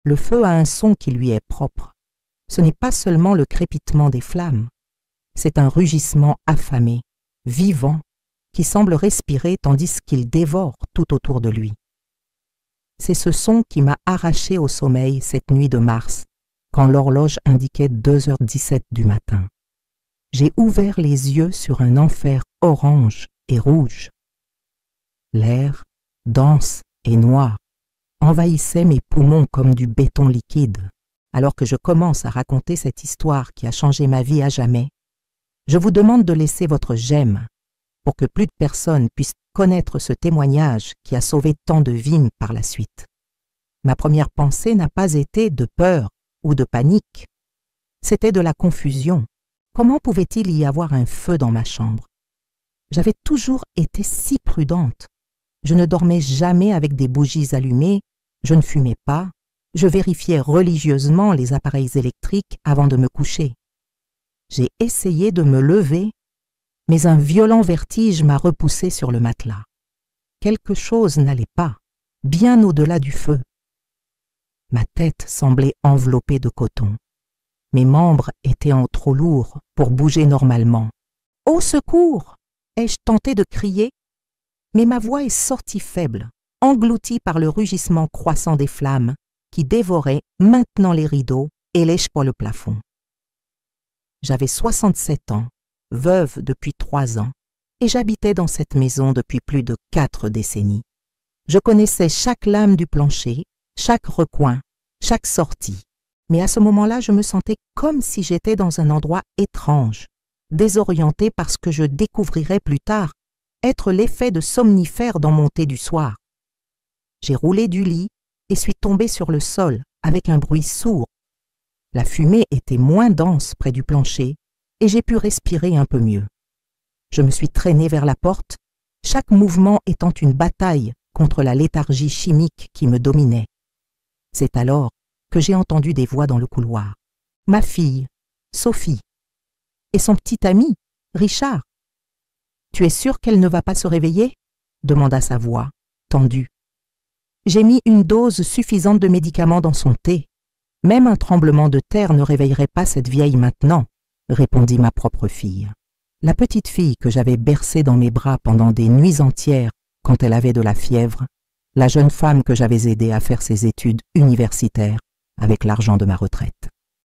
Le feu a un son qui lui est propre. Ce n'est pas seulement le crépitement des flammes, c'est un rugissement affamé, vivant, qui semble respirer tandis qu'il dévore tout autour de lui. C'est ce son qui m'a arraché au sommeil cette nuit de mars, quand l'horloge indiquait 2h17 du matin. J'ai ouvert les yeux sur un enfer orange et rouge. L'air, dense et noir, envahissait mes poumons comme du béton liquide. Alors que je commence à raconter cette histoire qui a changé ma vie à jamais, je vous demande de laisser votre j'aime pour que plus de personnes puissent connaître ce témoignage qui a sauvé tant de vies par la suite. Ma première pensée n'a pas été de peur ou de panique, c'était de la confusion. Comment pouvait-il y avoir un feu dans ma chambre? J'avais toujours été si prudente. Je ne dormais jamais avec des bougies allumées, je ne fumais pas, je vérifiais religieusement les appareils électriques avant de me coucher. J'ai essayé de me lever, mais un violent vertige m'a repoussé sur le matelas. Quelque chose n'allait pas, bien au-delà du feu. Ma tête semblait enveloppée de coton. Mes membres étaient en trop lourds pour bouger normalement. « Au secours !» ai-je tenté de crier, mais ma voix est sortie faible, engloutie par le rugissement croissant des flammes qui dévoraient maintenant les rideaux et lèchent pour le plafond. J'avais 67 ans, veuve depuis 3 ans, et j'habitais dans cette maison depuis plus de 4 décennies. Je connaissais chaque lame du plancher, chaque recoin, chaque sortie. Mais à ce moment-là, je me sentais comme si j'étais dans un endroit étrange, désorientée par ce que je découvrirais plus tard être l'effet de somnifères dans mon thé du soir. J'ai roulé du lit et suis tombée sur le sol avec un bruit sourd. La fumée était moins dense près du plancher et j'ai pu respirer un peu mieux. Je me suis traînée vers la porte, chaque mouvement étant une bataille contre la léthargie chimique qui me dominait. C'est alors que j'ai entendu des voix dans le couloir. Ma fille, Sophie, et son petit ami, Richard. « Tu es sûre qu'elle ne va pas se réveiller ?» demanda sa voix, tendue. J'ai mis une dose suffisante de médicaments dans son thé. Même un tremblement de terre ne réveillerait pas cette vieille maintenant, répondit ma propre fille. La petite fille que j'avais bercée dans mes bras pendant des nuits entières quand elle avait de la fièvre, la jeune femme que j'avais aidée à faire ses études universitaires avec l'argent de ma retraite.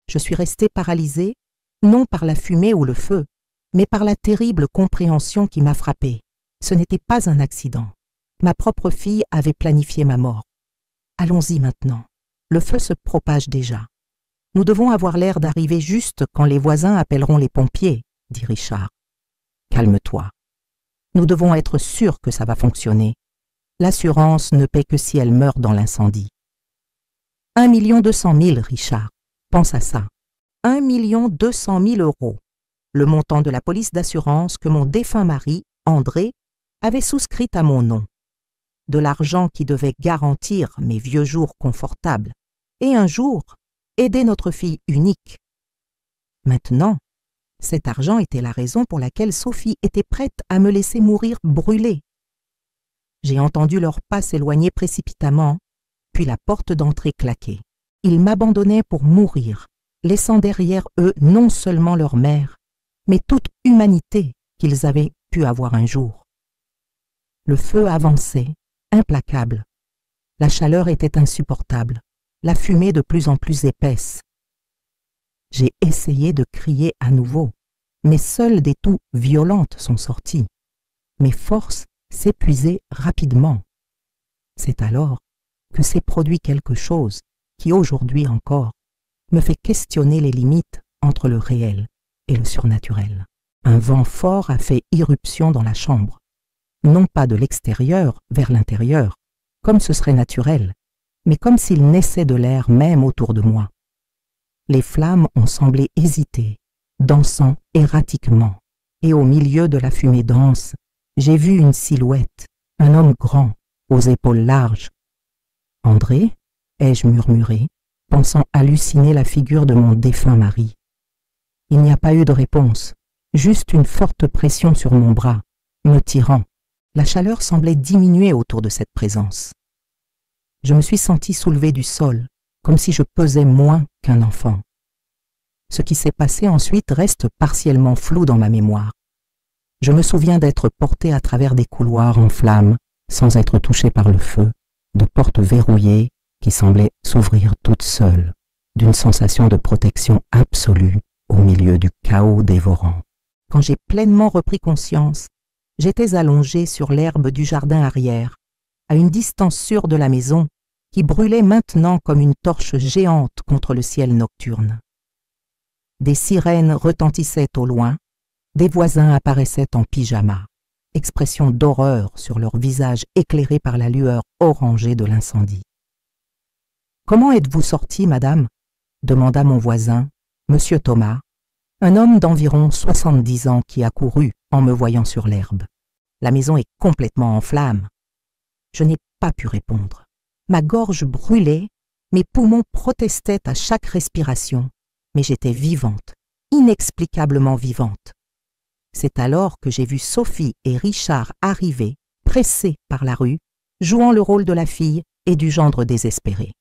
Je suis restée paralysée, non par la fumée ou le feu, mais par la terrible compréhension qui m'a frappée. Ce n'était pas un accident. Ma propre fille avait planifié ma mort. Allons-y maintenant. Le feu se propage déjà. Nous devons avoir l'air d'arriver juste quand les voisins appelleront les pompiers, dit Richard. Calme-toi. Nous devons être sûrs que ça va fonctionner. L'assurance ne paie que si elle meurt dans l'incendie. 1 200 000, Richard. Pense à ça. 1 200 000 €. Le montant de la police d'assurance que mon défunt mari, André, avait souscrite à mon nom. De l'argent qui devait garantir mes vieux jours confortables et un jour aider notre fille unique. Maintenant, cet argent était la raison pour laquelle Sophie était prête à me laisser mourir brûlée. J'ai entendu leurs pas s'éloigner précipitamment, puis la porte d'entrée claquer. Ils m'abandonnaient pour mourir, laissant derrière eux non seulement leur mère, mais toute humanité qu'ils avaient pu avoir un jour. Le feu avançait, implacable. La chaleur était insupportable, la fumée de plus en plus épaisse. J'ai essayé de crier à nouveau, mais seules des toux violentes sont sorties. Mes forces s'épuisaient rapidement. C'est alors que s'est produit quelque chose qui, aujourd'hui encore, me fait questionner les limites entre le réel et le surnaturel. Un vent fort a fait irruption dans la chambre, non pas de l'extérieur vers l'intérieur, comme ce serait naturel, mais comme s'il naissait de l'air même autour de moi. Les flammes ont semblé hésiter, dansant erratiquement, et au milieu de la fumée dense, j'ai vu une silhouette, un homme grand, aux épaules larges. « André ?» ai-je murmuré, pensant halluciner la figure de mon défunt mari. Il n'y a pas eu de réponse, juste une forte pression sur mon bras, me tirant. La chaleur semblait diminuer autour de cette présence. Je me suis sentie soulevée du sol, comme si je pesais moins qu'un enfant. Ce qui s'est passé ensuite reste partiellement flou dans ma mémoire. Je me souviens d'être porté à travers des couloirs en flammes, sans être touché par le feu, de portes verrouillées qui semblaient s'ouvrir toutes seules, d'une sensation de protection absolue au milieu du chaos dévorant. Quand j'ai pleinement repris conscience, j'étais allongé sur l'herbe du jardin arrière, à une distance sûre de la maison, qui brûlait maintenant comme une torche géante contre le ciel nocturne. Des sirènes retentissaient au loin, des voisins apparaissaient en pyjama, expression d'horreur sur leurs visages éclairés par la lueur orangée de l'incendie. « Comment êtes-vous sortie, madame ?» demanda mon voisin, monsieur Thomas, un homme d'environ 70 ans qui accourut en me voyant sur l'herbe. La maison est complètement en flammes. Je n'ai pas pu répondre. Ma gorge brûlait, mes poumons protestaient à chaque respiration, mais j'étais vivante, inexplicablement vivante. C'est alors que j'ai vu Sophie et Richard arriver, pressés par la rue, jouant le rôle de la fille et du gendre désespéré.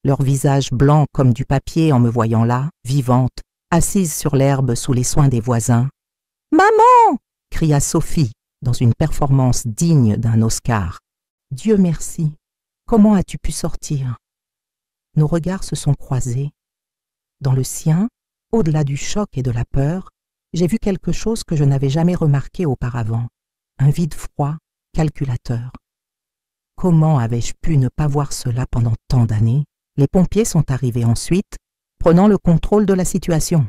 Leurs visages blancs comme du papier en me voyant là, vivante, assise sur l'herbe sous les soins des voisins. « Maman !» cria Sophie dans une performance digne d'un Oscar. « Dieu merci, comment as-tu pu sortir ?» Nos regards se sont croisés. Dans le sien, au-delà du choc et de la peur, j'ai vu quelque chose que je n'avais jamais remarqué auparavant, un vide froid, calculateur. Comment avais-je pu ne pas voir cela pendant tant d'années? Les pompiers sont arrivés ensuite, prenant le contrôle de la situation.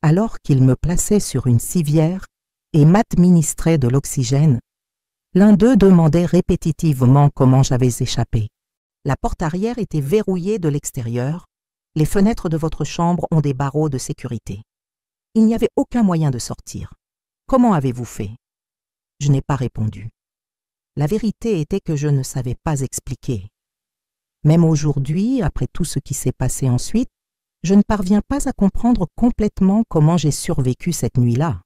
Alors qu'ils me plaçaient sur une civière et m'administraient de l'oxygène, l'un d'eux demandait répétitivement comment j'avais échappé. La porte arrière était verrouillée de l'extérieur, les fenêtres de votre chambre ont des barreaux de sécurité. Il n'y avait aucun moyen de sortir. Comment avez-vous fait? Je n'ai pas répondu. La vérité était que je ne savais pas expliquer. Même aujourd'hui, après tout ce qui s'est passé ensuite, je ne parviens pas à comprendre complètement comment j'ai survécu cette nuit-là.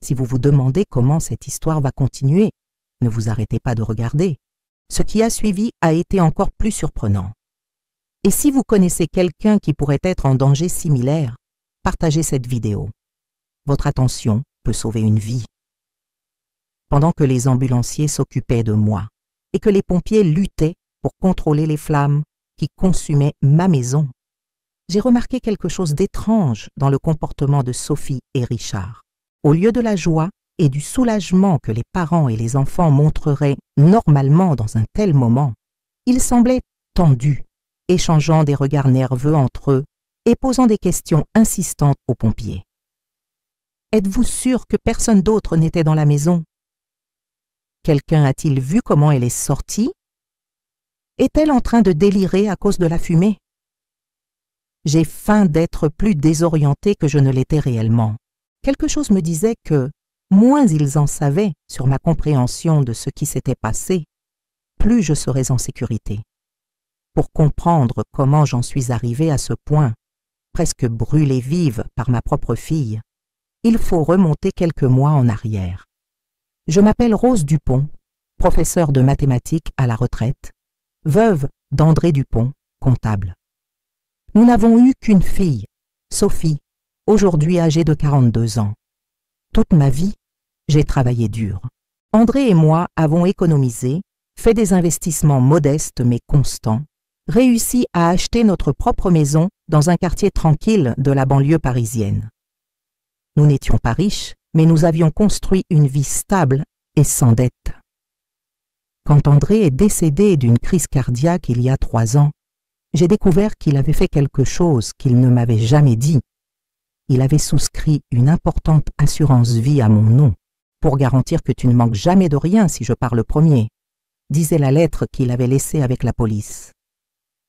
Si vous vous demandez comment cette histoire va continuer, ne vous arrêtez pas de regarder. Ce qui a suivi a été encore plus surprenant. Et si vous connaissez quelqu'un qui pourrait être en danger similaire, partagez cette vidéo. Votre attention peut sauver une vie. Pendant que les ambulanciers s'occupaient de moi et que les pompiers luttaient pour contrôler les flammes qui consumaient ma maison, j'ai remarqué quelque chose d'étrange dans le comportement de Sophie et Richard. Au lieu de la joie et du soulagement que les parents et les enfants montreraient normalement dans un tel moment, ils semblaient tendus, échangeant des regards nerveux entre eux et posant des questions insistantes aux pompiers. « Êtes-vous sûr que personne d'autre n'était dans la maison? Quelqu'un a-t-il vu comment elle est sortie? Est-elle en train de délirer à cause de la fumée? » J'ai feint d'être plus désorienté que je ne l'étais réellement. Quelque chose me disait que, moins ils en savaient sur ma compréhension de ce qui s'était passé, plus je serais en sécurité. Pour comprendre comment j'en suis arrivée à ce point, presque brûlée vive par ma propre fille, il faut remonter quelques mois en arrière. Je m'appelle Rose Dupont, professeure de mathématiques à la retraite, veuve d'André Dupont, comptable. Nous n'avons eu qu'une fille, Sophie, aujourd'hui âgée de 42 ans. Toute ma vie, j'ai travaillé dur. André et moi avons économisé, fait des investissements modestes mais constants, réussi à acheter notre propre maison dans un quartier tranquille de la banlieue parisienne. Nous n'étions pas riches, mais nous avions construit une vie stable et sans dette. Quand André est décédé d'une crise cardiaque il y a 3 ans, j'ai découvert qu'il avait fait quelque chose qu'il ne m'avait jamais dit. Il avait souscrit une importante assurance vie à mon nom, pour garantir que tu ne manques jamais de rien si je pars le premier, disait la lettre qu'il avait laissée avec la police.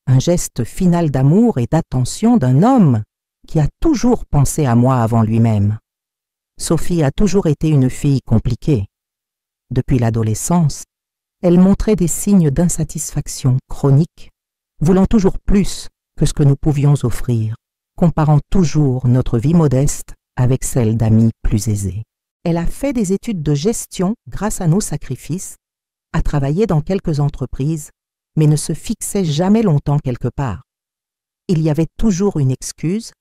Un geste final d'amour et d'attention d'un homme qui a toujours pensé à moi avant lui-même. Sophie a toujours été une fille compliquée. Depuis l'adolescence, elle montrait des signes d'insatisfaction chronique, voulant toujours plus que ce que nous pouvions offrir, comparant toujours notre vie modeste avec celle d'amis plus aisés. Elle a fait des études de gestion grâce à nos sacrifices, a travaillé dans quelques entreprises, mais ne se fixait jamais longtemps quelque part. Il y avait toujours une excuse,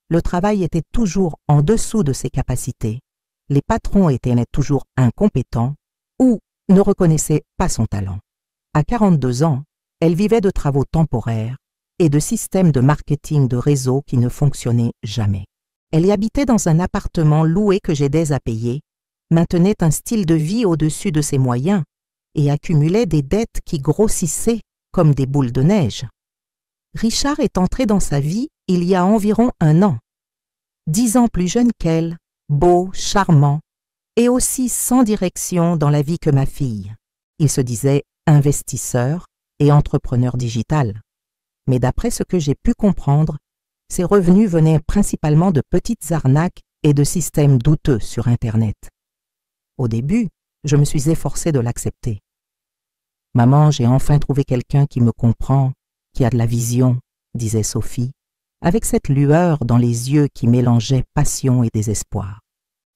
le travail était toujours en dessous de ses capacités, les patrons étaient toujours incompétents ou ne reconnaissaient pas son talent. À 42 ans, elle vivait de travaux temporaires et de systèmes de marketing de réseau qui ne fonctionnaient jamais. Elle y habitait dans un appartement loué que j'aidais à payer, maintenait un style de vie au-dessus de ses moyens et accumulait des dettes qui grossissaient comme des boules de neige. Richard est entré dans sa vie il y a environ 1 an. 10 ans plus jeune qu'elle, beau, charmant, et aussi sans direction dans la vie que ma fille. Il se disait investisseur et entrepreneur digital. Mais d'après ce que j'ai pu comprendre, ses revenus venaient principalement de petites arnaques et de systèmes douteux sur Internet. Au début, je me suis efforcée de l'accepter. « Maman, j'ai enfin trouvé quelqu'un qui me comprend, qui a de la vision, » disait Sophie, avec cette lueur dans les yeux qui mélangeait passion et désespoir.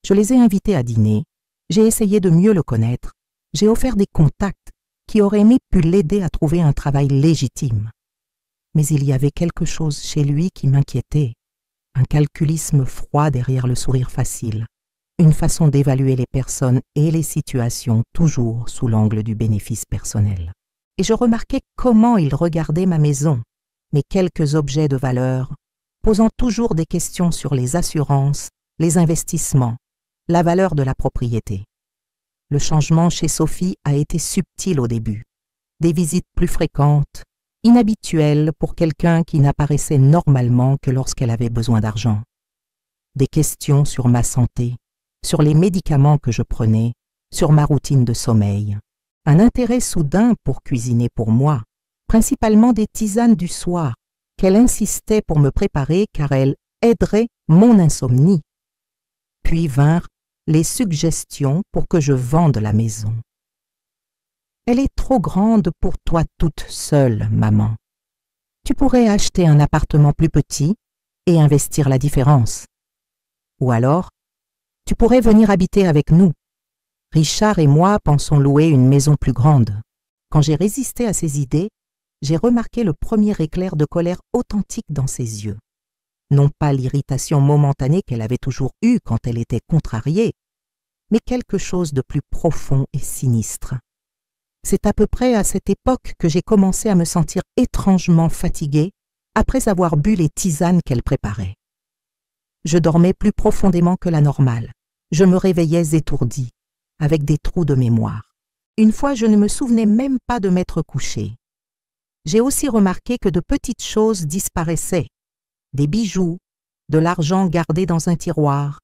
Je les ai invités à dîner, j'ai essayé de mieux le connaître, j'ai offert des contacts qui auraient aimé pu l'aider à trouver un travail légitime. Mais il y avait quelque chose chez lui qui m'inquiétait, un calculisme froid derrière le sourire facile, une façon d'évaluer les personnes et les situations toujours sous l'angle du bénéfice personnel. Et je remarquais comment il regardait ma maison, mes quelques objets de valeur, posant toujours des questions sur les assurances, les investissements, la valeur de la propriété. Le changement chez Sophie a été subtil au début. Des visites plus fréquentes, inhabituelles pour quelqu'un qui n'apparaissait normalement que lorsqu'elle avait besoin d'argent. Des questions sur ma santé, sur les médicaments que je prenais, sur ma routine de sommeil. Un intérêt soudain pour cuisiner pour moi, principalement des tisanes du soir, qu'elle insistait pour me préparer car elle aiderait mon insomnie. Puis vinrent les suggestions pour que je vende la maison. Elle est trop grande pour toi toute seule, maman. Tu pourrais acheter un appartement plus petit et investir la différence. Ou alors, tu pourrais venir habiter avec nous. Richard et moi pensons louer une maison plus grande. Quand j'ai résisté à ses idées, j'ai remarqué le premier éclair de colère authentique dans ses yeux. Non pas l'irritation momentanée qu'elle avait toujours eue quand elle était contrariée, mais quelque chose de plus profond et sinistre. C'est à peu près à cette époque que j'ai commencé à me sentir étrangement fatiguée après avoir bu les tisanes qu'elle préparait. Je dormais plus profondément que la normale. Je me réveillais étourdie, avec des trous de mémoire. Une fois, je ne me souvenais même pas de m'être couchée. J'ai aussi remarqué que de petites choses disparaissaient. Des bijoux, de l'argent gardé dans un tiroir,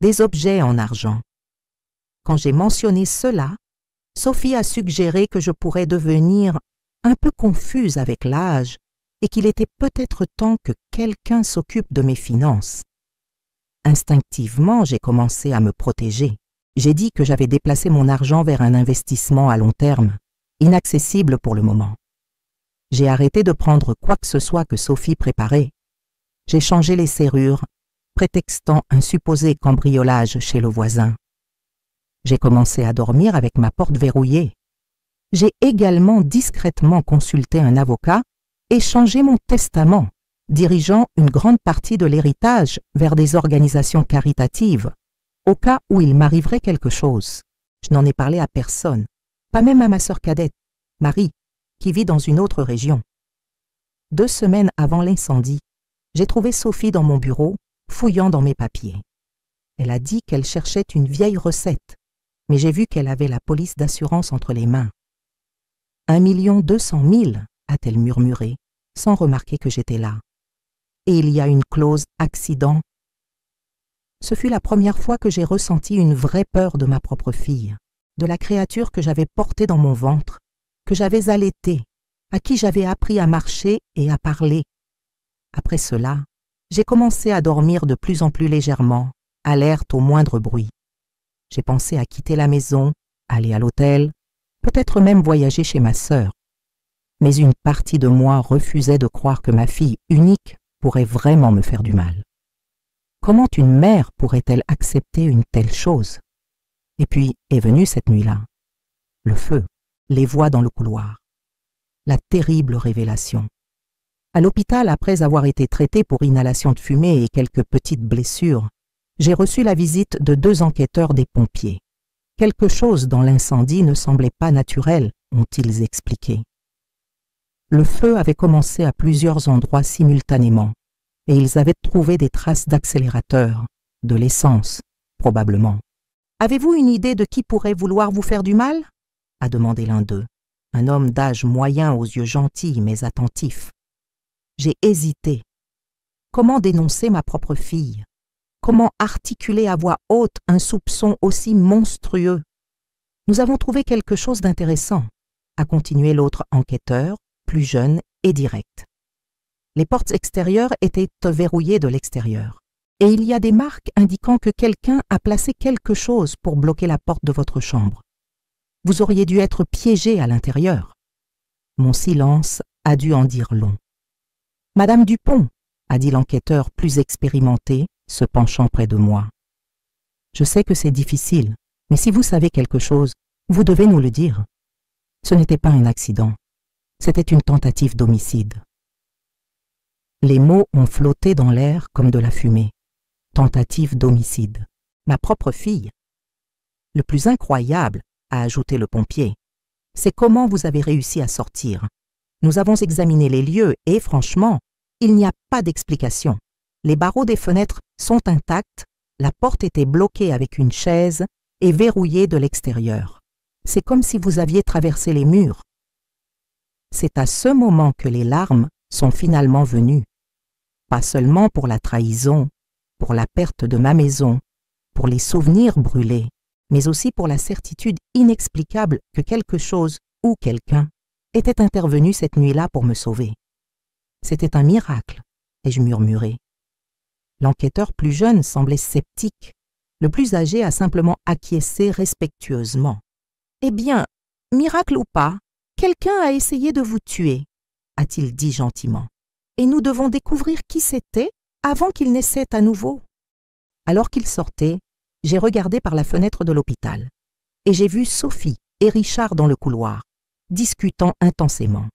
des objets en argent. Quand j'ai mentionné cela, Sophie a suggéré que je pourrais devenir un peu confuse avec l'âge et qu'il était peut-être temps que quelqu'un s'occupe de mes finances. Instinctivement, j'ai commencé à me protéger. J'ai dit que j'avais déplacé mon argent vers un investissement à long terme, inaccessible pour le moment. J'ai arrêté de prendre quoi que ce soit que Sophie préparait. J'ai changé les serrures, prétextant un supposé cambriolage chez le voisin. J'ai commencé à dormir avec ma porte verrouillée. J'ai également discrètement consulté un avocat et changé mon testament, dirigeant une grande partie de l'héritage vers des organisations caritatives, au cas où il m'arriverait quelque chose. Je n'en ai parlé à personne, pas même à ma sœur cadette, Marie, qui vit dans une autre région. 2 semaines avant l'incendie, j'ai trouvé Sophie dans mon bureau, fouillant dans mes papiers. Elle a dit qu'elle cherchait une vieille recette, mais j'ai vu qu'elle avait la police d'assurance entre les mains. 1 200 000, a-t-elle murmuré, sans remarquer que j'étais là. Et il y a une clause accident. Ce fut la première fois que j'ai ressenti une vraie peur de ma propre fille, de la créature que j'avais portée dans mon ventre, que j'avais allaitée, à qui j'avais appris à marcher et à parler. Après cela, j'ai commencé à dormir de plus en plus légèrement, alerte au moindre bruit. J'ai pensé à quitter la maison, aller à l'hôtel, peut-être même voyager chez ma sœur. Mais une partie de moi refusait de croire que ma fille unique pourrait vraiment me faire du mal. Comment une mère pourrait-elle accepter une telle chose? Et puis est venue cette nuit-là. Le feu, les voix dans le couloir. La terrible révélation. À l'hôpital, après avoir été traité pour inhalation de fumée et quelques petites blessures, j'ai reçu la visite de 2 enquêteurs des pompiers. Quelque chose dans l'incendie ne semblait pas naturel, ont-ils expliqué. Le feu avait commencé à plusieurs endroits simultanément, et ils avaient trouvé des traces d'accélérateur, de l'essence, probablement. « Avez-vous une idée de qui pourrait vouloir vous faire du mal ?» a demandé l'un d'eux, un homme d'âge moyen aux yeux gentils mais attentifs. J'ai hésité. Comment dénoncer ma propre fille? Comment articuler à voix haute un soupçon aussi monstrueux? Nous avons trouvé quelque chose d'intéressant, a continué l'autre enquêteur, plus jeune et direct. Les portes extérieures étaient verrouillées de l'extérieur, et il y a des marques indiquant que quelqu'un a placé quelque chose pour bloquer la porte de votre chambre. Vous auriez dû être piégé à l'intérieur. Mon silence a dû en dire long. « Madame Dupont », a dit l'enquêteur plus expérimenté, se penchant près de moi. « Je sais que c'est difficile, mais si vous savez quelque chose, vous devez nous le dire. Ce n'était pas un accident, c'était une tentative d'homicide. » Les mots ont flotté dans l'air comme de la fumée. Tentative d'homicide. Ma propre fille. Le plus incroyable, a ajouté le pompier, c'est comment vous avez réussi à sortir. Nous avons examiné les lieux et, franchement, il n'y a pas d'explication. Les barreaux des fenêtres sont intacts, la porte était bloquée avec une chaise et verrouillée de l'extérieur. C'est comme si vous aviez traversé les murs. C'est à ce moment que les larmes sont finalement venues. Pas seulement pour la trahison, pour la perte de ma maison, pour les souvenirs brûlés, mais aussi pour la certitude inexplicable que quelque chose ou quelqu'un était intervenu cette nuit-là pour me sauver. C'était un miracle, ai-je murmuré. L'enquêteur plus jeune semblait sceptique. Le plus âgé a simplement acquiescé respectueusement. « Eh bien, miracle ou pas, quelqu'un a essayé de vous tuer, » a-t-il dit gentiment. « Et nous devons découvrir qui c'était avant qu'il n'essaie à nouveau. » Alors qu'il sortait, j'ai regardé par la fenêtre de l'hôpital et j'ai vu Sophie et Richard dans le couloir, discutant intensément.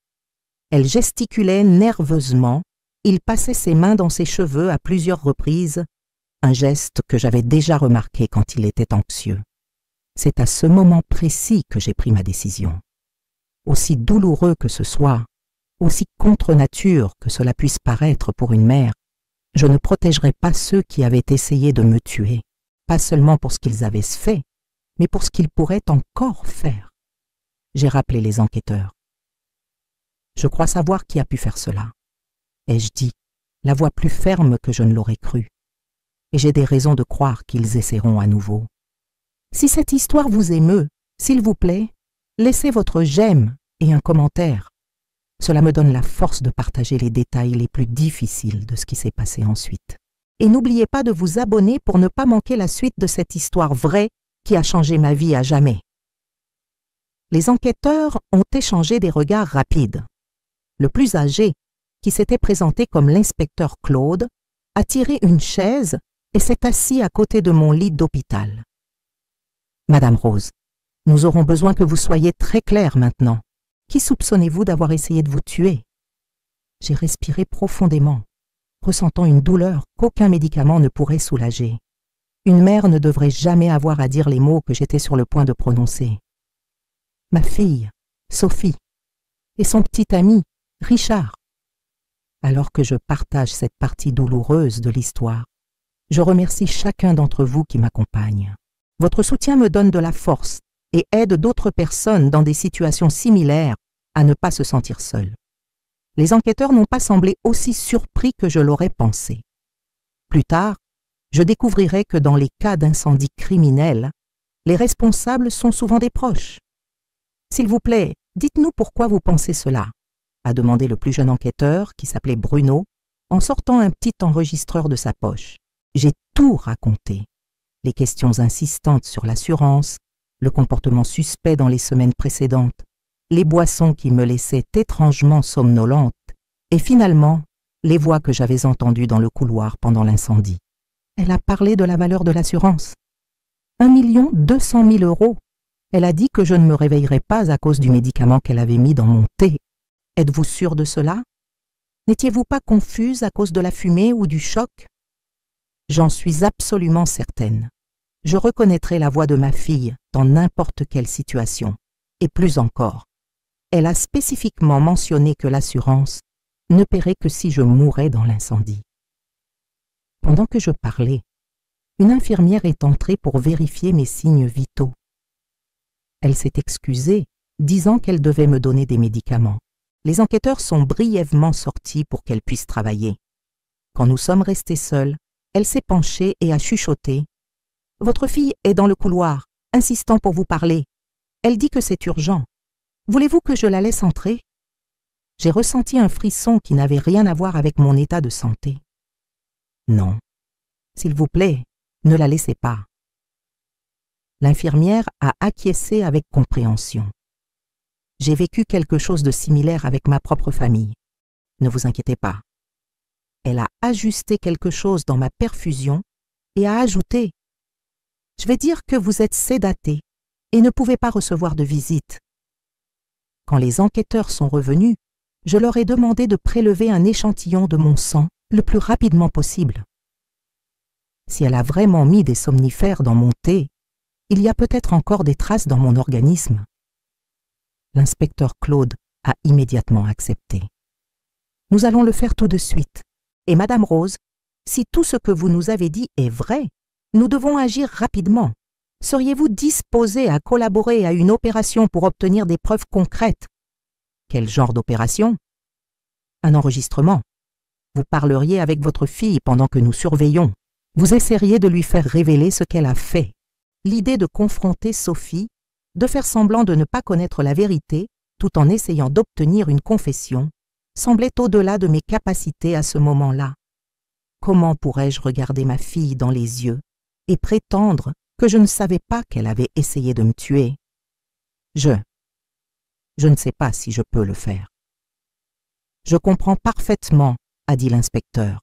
Elle gesticulait nerveusement, il passait ses mains dans ses cheveux à plusieurs reprises, un geste que j'avais déjà remarqué quand il était anxieux. C'est à ce moment précis que j'ai pris ma décision. Aussi douloureux que ce soit, aussi contre nature que cela puisse paraître pour une mère, je ne protégerai pas ceux qui avaient essayé de me tuer, pas seulement pour ce qu'ils avaient fait, mais pour ce qu'ils pourraient encore faire. J'ai rappelé les enquêteurs. Je crois savoir qui a pu faire cela, ai-je dit, la voix plus ferme que je ne l'aurais cru. Et j'ai des raisons de croire qu'ils essaieront à nouveau. Si cette histoire vous émeut, s'il vous plaît, laissez votre j'aime et un commentaire. Cela me donne la force de partager les détails les plus difficiles de ce qui s'est passé ensuite. Et n'oubliez pas de vous abonner pour ne pas manquer la suite de cette histoire vraie qui a changé ma vie à jamais. Les enquêteurs ont échangé des regards rapides. Le plus âgé, qui s'était présenté comme l'inspecteur Claude, a tiré une chaise et s'est assis à côté de mon lit d'hôpital. « Madame Rose, nous aurons besoin que vous soyez très claire maintenant. Qui soupçonnez-vous d'avoir essayé de vous tuer ?» J'ai respiré profondément, ressentant une douleur qu'aucun médicament ne pourrait soulager. Une mère ne devrait jamais avoir à dire les mots que j'étais sur le point de prononcer. Ma fille, Sophie, et son petit ami, Richard. Alors que je partage cette partie douloureuse de l'histoire, je remercie chacun d'entre vous qui m'accompagne. Votre soutien me donne de la force et aide d'autres personnes dans des situations similaires à ne pas se sentir seules. Les enquêteurs n'ont pas semblé aussi surpris que je l'aurais pensé. Plus tard, je découvrirai que dans les cas d'incendie criminels, les responsables sont souvent des proches. « S'il vous plaît, dites-nous pourquoi vous pensez cela » a demandé le plus jeune enquêteur, qui s'appelait Bruno, en sortant un petit enregistreur de sa poche. J'ai tout raconté. Les questions insistantes sur l'assurance, le comportement suspect dans les semaines précédentes, les boissons qui me laissaient étrangement somnolente, et finalement, les voix que j'avais entendues dans le couloir pendant l'incendie. Elle a parlé de la valeur de l'assurance. 1 200 000 €. Elle a dit que je ne me réveillerais pas à cause du médicament qu'elle avait mis dans mon thé. Êtes-vous sûre de cela? N'étiez-vous pas confuse à cause de la fumée ou du choc? J'en suis absolument certaine. Je reconnaîtrai la voix de ma fille dans n'importe quelle situation. Et plus encore, elle a spécifiquement mentionné que l'assurance ne paierait que si je mourais dans l'incendie. Pendant que je parlais, une infirmière est entrée pour vérifier mes signes vitaux. Elle s'est excusée, disant qu'elle devait me donner des médicaments. Les enquêteurs sont brièvement sortis pour qu'elle puisse travailler. Quand nous sommes restés seuls, elle s'est penchée et a chuchoté. « Votre fille est dans le couloir, insistant pour vous parler. Elle dit que c'est urgent. Voulez-vous que je la laisse entrer ?» J'ai ressenti un frisson qui n'avait rien à voir avec mon état de santé. « Non, s'il vous plaît, ne la laissez pas. » L'infirmière a acquiescé avec compréhension. J'ai vécu quelque chose de similaire avec ma propre famille. Ne vous inquiétez pas. Elle a ajusté quelque chose dans ma perfusion et a ajouté « Je vais dire que vous êtes sédaté et ne pouvez pas recevoir de visite. » Quand les enquêteurs sont revenus, je leur ai demandé de prélever un échantillon de mon sang le plus rapidement possible. Si elle a vraiment mis des somnifères dans mon thé, il y a peut-être encore des traces dans mon organisme. L'inspecteur Claude a immédiatement accepté. « Nous allons le faire tout de suite. Et Madame Rose, si tout ce que vous nous avez dit est vrai, nous devons agir rapidement. Seriez-vous disposée à collaborer à une opération pour obtenir des preuves concrètes? » Quel genre d'opération? Un enregistrement. Vous parleriez avec votre fille pendant que nous surveillons. Vous essaieriez de lui faire révéler ce qu'elle a fait. L'idée de confronter Sophie, de faire semblant de ne pas connaître la vérité, tout en essayant d'obtenir une confession, semblait au-delà de mes capacités à ce moment-là. Comment pourrais-je regarder ma fille dans les yeux et prétendre que je ne savais pas qu'elle avait essayé de me tuer? Je ne sais pas si je peux le faire. Je comprends parfaitement, a dit l'inspecteur,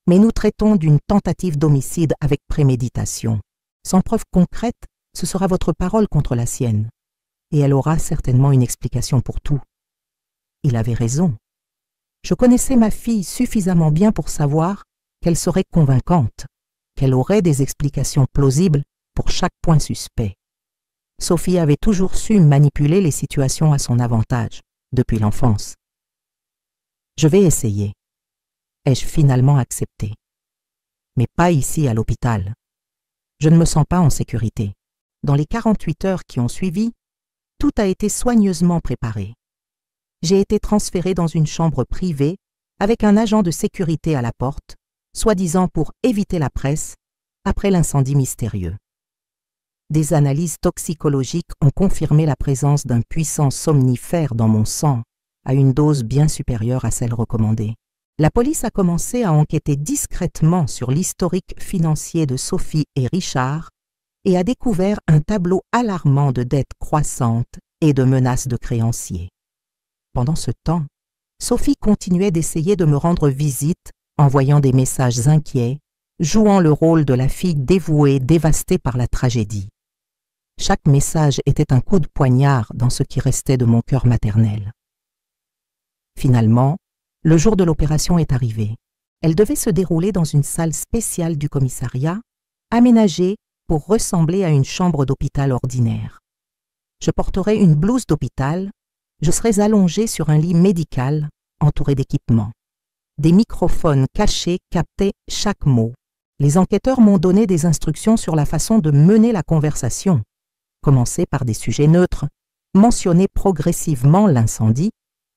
mais nous traitons d'une tentative d'homicide avec préméditation. Sans preuve concrète, ce sera votre parole contre la sienne, et elle aura certainement une explication pour tout. Il avait raison. Je connaissais ma fille suffisamment bien pour savoir qu'elle serait convaincante, qu'elle aurait des explications plausibles pour chaque point suspect. Sophie avait toujours su manipuler les situations à son avantage, depuis l'enfance. Je vais essayer. Ai-je finalement accepté? Mais pas ici à l'hôpital. Je ne me sens pas en sécurité. Dans les 48 heures qui ont suivi, tout a été soigneusement préparé. J'ai été transféré dans une chambre privée avec un agent de sécurité à la porte, soi-disant pour éviter la presse, après l'incendie mystérieux. Des analyses toxicologiques ont confirmé la présence d'un puissant somnifère dans mon sang, à une dose bien supérieure à celle recommandée. La police a commencé à enquêter discrètement sur l'historique financier de Sophie et Richard et a découvert un tableau alarmant de dettes croissantes et de menaces de créanciers. Pendant ce temps, Sophie continuait d'essayer de me rendre visite, envoyant des messages inquiets, jouant le rôle de la fille dévouée dévastée par la tragédie. Chaque message était un coup de poignard dans ce qui restait de mon cœur maternel. Finalement, le jour de l'opération est arrivé. Elle devait se dérouler dans une salle spéciale du commissariat, aménagée pour ressembler à une chambre d'hôpital ordinaire. Je porterai une blouse d'hôpital, je serai allongée sur un lit médical, entouré d'équipements. Des microphones cachés captaient chaque mot. Les enquêteurs m'ont donné des instructions sur la façon de mener la conversation. Commencer par des sujets neutres, mentionner progressivement l'incendie,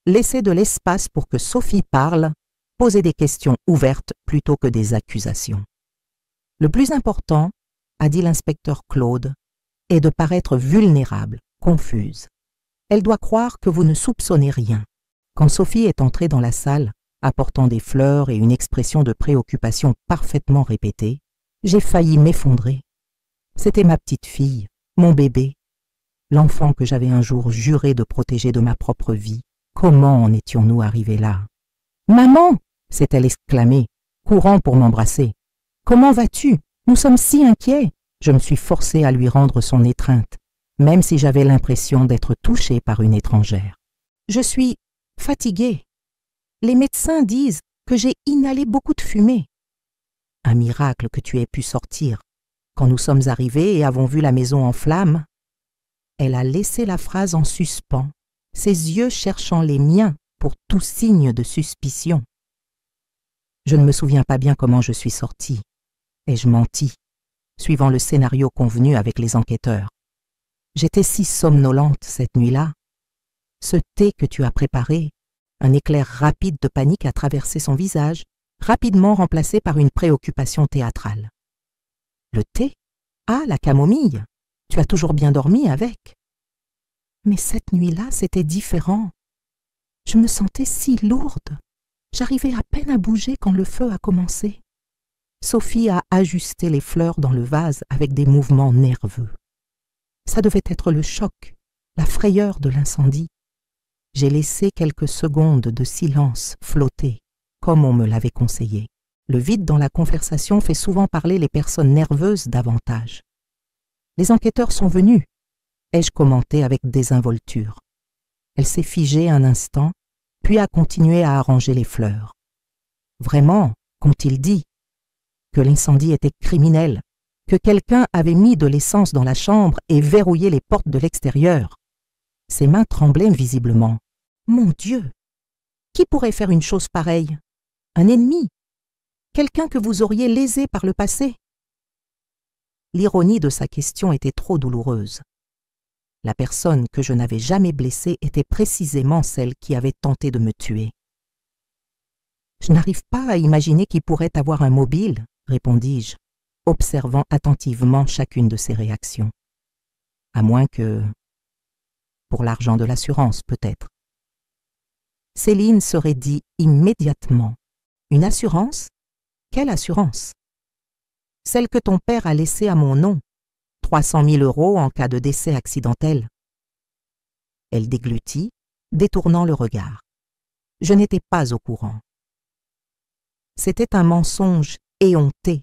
laisser de l'espace pour que Sophie parle, poser des questions ouvertes plutôt que des accusations. Le plus important, a dit l'inspecteur Claude, est de paraître vulnérable, confuse. Elle doit croire que vous ne soupçonnez rien. Quand Sophie est entrée dans la salle, apportant des fleurs et une expression de préoccupation parfaitement répétée, j'ai failli m'effondrer. C'était ma petite fille, mon bébé, l'enfant que j'avais un jour juré de protéger de ma propre vie. Comment en étions-nous arrivés là? « Maman !» s'est-elle exclamée, courant pour m'embrasser. « Comment vas-tu? Nous sommes si inquiets !» Je me suis forcée à lui rendre son étreinte, même si j'avais l'impression d'être touchée par une étrangère. « Je suis fatiguée. Les médecins disent que j'ai inhalé beaucoup de fumée. Un miracle que tu aies pu sortir. Quand nous sommes arrivés et avons vu la maison en flammes, elle a laissé la phrase en suspens, ses yeux cherchant les miens pour tout signe de suspicion. Je ne me souviens pas bien comment je suis sortie. Ai-je menti, suivant le scénario convenu avec les enquêteurs. J'étais si somnolente cette nuit-là. Ce thé que tu as préparé, un éclair rapide de panique a traversé son visage, rapidement remplacé par une préoccupation théâtrale. Le thé? Ah, la camomille. Tu as toujours bien dormi avec. Mais cette nuit-là, c'était différent. Je me sentais si lourde. J'arrivais à peine à bouger quand le feu a commencé. Sophie a ajusté les fleurs dans le vase avec des mouvements nerveux. Ça devait être le choc, la frayeur de l'incendie. J'ai laissé quelques secondes de silence flotter, comme on me l'avait conseillé. Le vide dans la conversation fait souvent parler les personnes nerveuses davantage. Les enquêteurs sont venus, ai-je commenté avec désinvolture. Elle s'est figée un instant, puis a continué à arranger les fleurs. Vraiment, qu'ont-ils dit? Que l'incendie était criminel, que quelqu'un avait mis de l'essence dans la chambre et verrouillé les portes de l'extérieur. Ses mains tremblaient visiblement. Mon Dieu! Qui pourrait faire une chose pareille? Un ennemi? Quelqu'un que vous auriez lésé par le passé? L'ironie de sa question était trop douloureuse. La personne que je n'avais jamais blessée était précisément celle qui avait tenté de me tuer. Je n'arrive pas à imaginer qui pourrait avoir un mobile, répondis-je, observant attentivement chacune de ses réactions. À moins que... pour l'argent de l'assurance, peut-être. Céline serait dit immédiatement. Une assurance? Quelle assurance? Celle que ton père a laissée à mon nom. 300 000 € en cas de décès accidentel. Elle déglutit, détournant le regard. Je n'étais pas au courant. C'était un mensonge éhonté.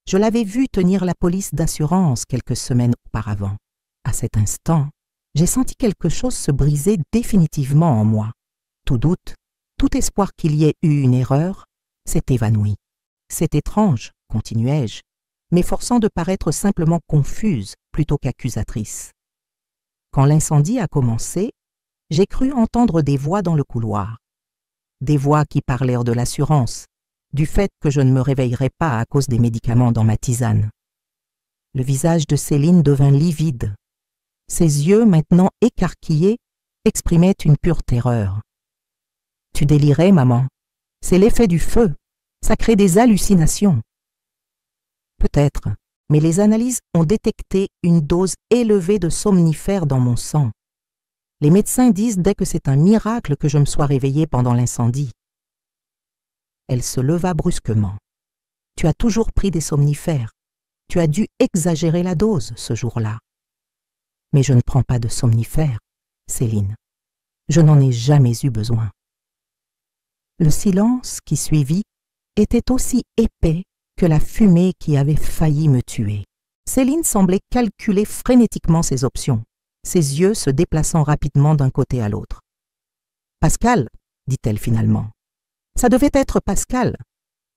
Je l'avais vu tenir la police d'assurance quelques semaines auparavant. À cet instant, j'ai senti quelque chose se briser définitivement en moi. Tout doute, tout espoir qu'il y ait eu une erreur, s'est évanoui. C'est étrange, continuai-je, m'efforçant de paraître simplement confuse plutôt qu'accusatrice. Quand l'incendie a commencé, j'ai cru entendre des voix dans le couloir. Des voix qui parlèrent de l'assurance, du fait que je ne me réveillerais pas à cause des médicaments dans ma tisane. Le visage de Céline devint livide. Ses yeux, maintenant écarquillés, exprimaient une pure terreur. « Tu délirais, maman. C'est l'effet du feu. Ça crée des hallucinations. » Peut-être, mais les analyses ont détecté une dose élevée de somnifères dans mon sang. Les médecins disent dès que c'est un miracle que je me sois réveillée pendant l'incendie. Elle se leva brusquement. « Tu as toujours pris des somnifères. Tu as dû exagérer la dose ce jour-là. » « Mais je ne prends pas de somnifères, Céline. Je n'en ai jamais eu besoin. » Le silence qui suivit était aussi épais que la fumée qui avait failli me tuer. Céline semblait calculer frénétiquement ses options, ses yeux se déplaçant rapidement d'un côté à l'autre. « Pascal, dit-elle finalement. « Ça devait être Pascal.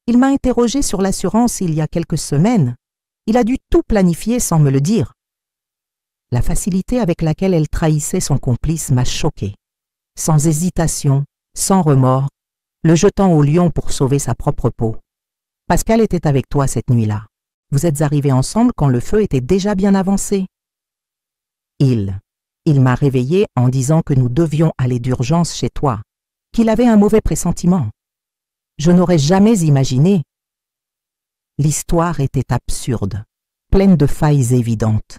Il m'a interrogé sur l'assurance il y a quelques semaines. Il a dû tout planifier sans me le dire. » La facilité avec laquelle elle trahissait son complice m'a choquée. Sans hésitation, sans remords, le jetant au lion pour sauver sa propre peau. Pascal était avec toi cette nuit-là. Vous êtes arrivés ensemble quand le feu était déjà bien avancé. Il m'a réveillée en disant que nous devions aller d'urgence chez toi, qu'il avait un mauvais pressentiment. Je n'aurais jamais imaginé. L'histoire était absurde, pleine de failles évidentes.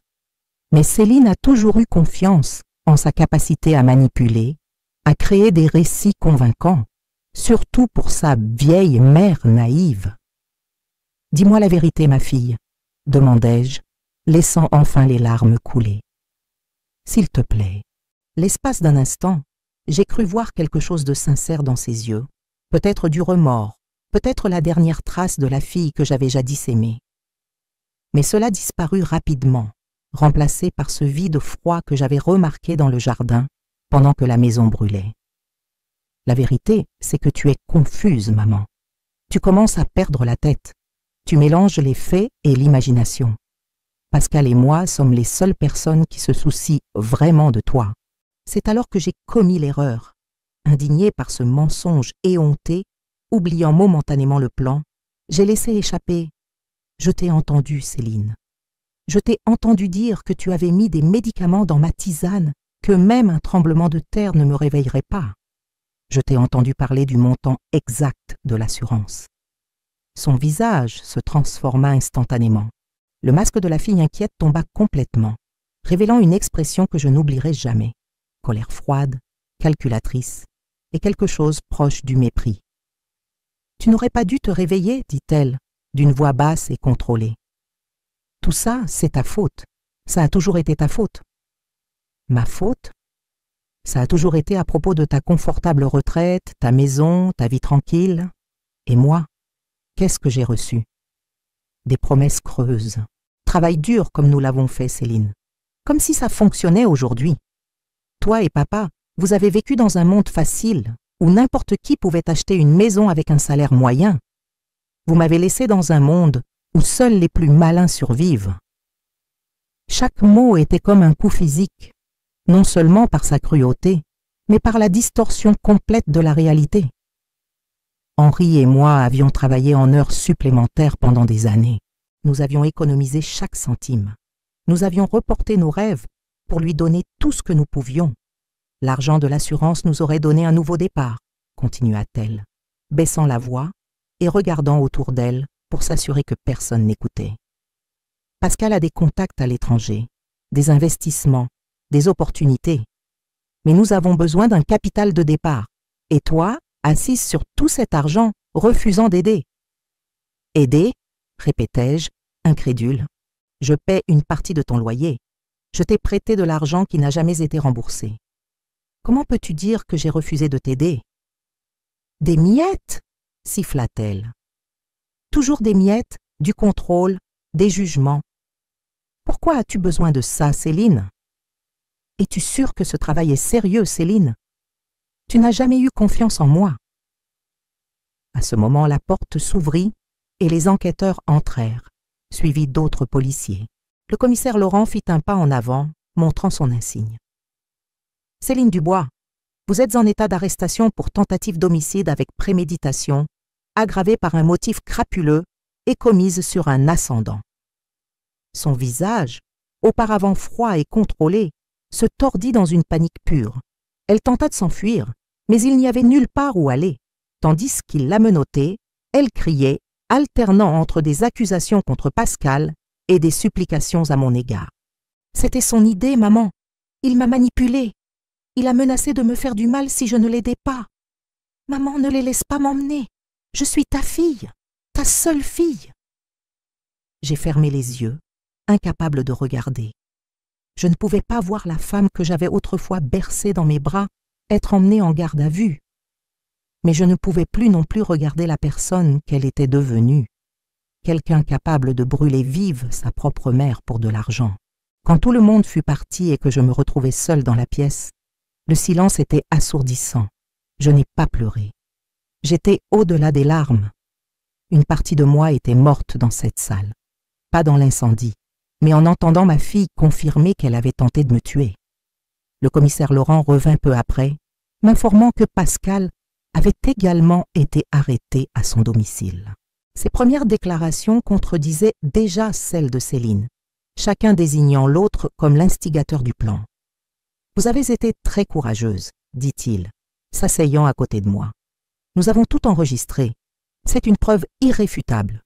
Mais Céline a toujours eu confiance en sa capacité à manipuler, à créer des récits convaincants, surtout pour sa vieille mère naïve. « Dis-moi la vérité, ma fille, » demandai-je, laissant enfin les larmes couler. « S'il te plaît. » L'espace d'un instant, j'ai cru voir quelque chose de sincère dans ses yeux, peut-être du remords, peut-être la dernière trace de la fille que j'avais jadis aimée. Mais cela disparut rapidement, remplacé par ce vide froid que j'avais remarqué dans le jardin pendant que la maison brûlait. La vérité, c'est que tu es confuse, maman. Tu commences à perdre la tête. Tu mélanges les faits et l'imagination. Pascal et moi sommes les seules personnes qui se soucient vraiment de toi. C'est alors que j'ai commis l'erreur. Indignée par ce mensonge éhonté, oubliant momentanément le plan, j'ai laissé échapper. Je t'ai entendu, Céline. Je t'ai entendu dire que tu avais mis des médicaments dans ma tisane, que même un tremblement de terre ne me réveillerait pas. Je t'ai entendu parler du montant exact de l'assurance. Son visage se transforma instantanément. Le masque de la fille inquiète tomba complètement, révélant une expression que je n'oublierai jamais. Colère froide, calculatrice, et quelque chose proche du mépris. « Tu n'aurais pas dû te réveiller, dit-elle, d'une voix basse et contrôlée. Tout ça, c'est ta faute. Ça a toujours été ta faute. Ma faute? Ça a toujours été à propos de ta confortable retraite, ta maison, ta vie tranquille. Et moi, qu'est-ce que j'ai reçu? Des promesses creuses. Travail dur comme nous l'avons fait, Céline. Comme si ça fonctionnait aujourd'hui. Toi et papa, vous avez vécu dans un monde facile, où n'importe qui pouvait acheter une maison avec un salaire moyen. Vous m'avez laissé dans un monde où seuls les plus malins survivent. Chaque mot était comme un coup physique, non seulement par sa cruauté, mais par la distorsion complète de la réalité. Henri et moi avions travaillé en heures supplémentaires pendant des années. Nous avions économisé chaque centime. Nous avions reporté nos rêves pour lui donner tout ce que nous pouvions. L'argent de l'assurance nous aurait donné un nouveau départ, continua-t-elle, baissant la voix et regardant autour d'elle pour s'assurer que personne n'écoutait. Pascal a des contacts à l'étranger, des investissements, des opportunités. Mais nous avons besoin d'un capital de départ. Et toi, assise sur tout cet argent, refusant d'aider. Aider, répétai-je, incrédule. Je paie une partie de ton loyer. Je t'ai prêté de l'argent qui n'a jamais été remboursé. Comment peux-tu dire que j'ai refusé de t'aider? Des miettes, siffla-t-elle. Toujours des miettes, du contrôle, des jugements. Pourquoi as-tu besoin de ça, Céline? Es-tu sûre que ce travail est sérieux, Céline? Tu n'as jamais eu confiance en moi. À ce moment, la porte s'ouvrit et les enquêteurs entrèrent, suivis d'autres policiers. Le commissaire Laurent fit un pas en avant, montrant son insigne. « Céline Dubois, vous êtes en état d'arrestation pour tentative d'homicide avec préméditation, aggravée par un motif crapuleux et commise sur un ascendant. » Son visage, auparavant froid et contrôlé, se tordit dans une panique pure. Elle tenta de s'enfuir, mais il n'y avait nulle part où aller, tandis qu'il la menottait, elle criait, alternant entre des accusations contre Pascal et des supplications à mon égard. « C'était son idée, maman. Il m'a manipulée. Il a menacé de me faire du mal si je ne l'aidais pas. Maman, ne les laisse pas m'emmener. Je suis ta fille, ta seule fille. » J'ai fermé les yeux, incapable de regarder. Je ne pouvais pas voir la femme que j'avais autrefois bercée dans mes bras être emmenée en garde à vue. Mais je ne pouvais plus non plus regarder la personne qu'elle était devenue, quelqu'un capable de brûler vive sa propre mère pour de l'argent. Quand tout le monde fut parti et que je me retrouvai seule dans la pièce, le silence était assourdissant. Je n'ai pas pleuré. J'étais au-delà des larmes. Une partie de moi était morte dans cette salle, pas dans l'incendie, mais en entendant ma fille confirmer qu'elle avait tenté de me tuer. Le commissaire Laurent revint peu après, m'informant que Pascal avait également été arrêté à son domicile. Ses premières déclarations contredisaient déjà celles de Céline, chacun désignant l'autre comme l'instigateur du plan. « Vous avez été très courageuse, dit-il, s'asseyant à côté de moi. Nous avons tout enregistré. C'est une preuve irréfutable. »«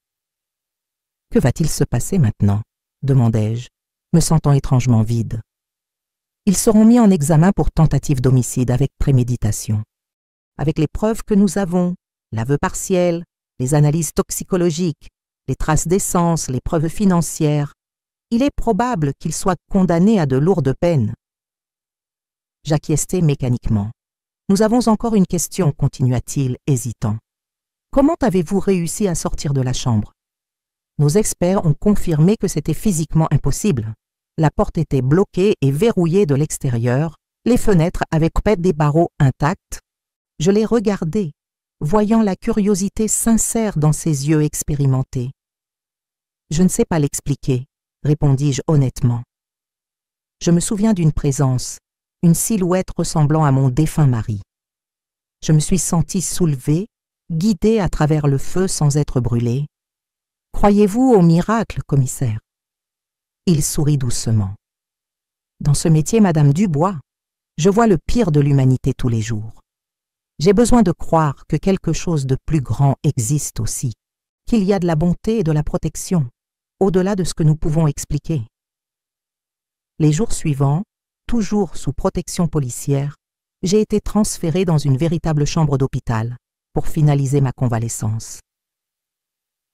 Que va-t-il se passer maintenant ?» demandai-je, me sentant étrangement vide. « Ils seront mis en examen pour tentative d'homicide avec préméditation. Avec les preuves que nous avons, l'aveu partiel, les analyses toxicologiques, les traces d'essence, les preuves financières, il est probable qu'ils soient condamnés à de lourdes peines. » J'acquiesçai mécaniquement. « Nous avons encore une question, continua-t-il, hésitant. Comment avez-vous réussi à sortir de la chambre? » Nos experts ont confirmé que c'était physiquement impossible. La porte était bloquée et verrouillée de l'extérieur, les fenêtres avaient des barreaux intacts, Je l'ai regardé, voyant la curiosité sincère dans ses yeux expérimentés. « Je ne sais pas l'expliquer, » répondis-je honnêtement. Je me souviens d'une présence, une silhouette ressemblant à mon défunt mari. Je me suis sentie soulevée, guidée à travers le feu sans être brûlée. « Croyez-vous au miracle, commissaire ?» Il sourit doucement. « Dans ce métier, Madame Dubois, je vois le pire de l'humanité tous les jours. J'ai besoin de croire que quelque chose de plus grand existe aussi, qu'il y a de la bonté et de la protection, au-delà de ce que nous pouvons expliquer. » Les jours suivants, toujours sous protection policière, j'ai été transférée dans une véritable chambre d'hôpital pour finaliser ma convalescence.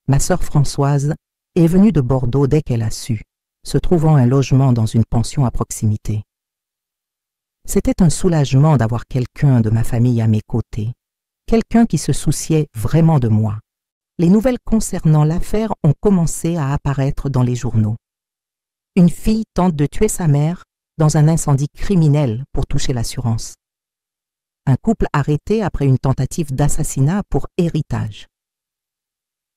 Ma sœur Françoise est venue de Bordeaux dès qu'elle a su, se trouvant un logement dans une pension à proximité. C'était un soulagement d'avoir quelqu'un de ma famille à mes côtés, quelqu'un qui se souciait vraiment de moi. Les nouvelles concernant l'affaire ont commencé à apparaître dans les journaux. Une fille tente de tuer sa mère dans un incendie criminel pour toucher l'assurance. Un couple arrêté après une tentative d'assassinat pour héritage.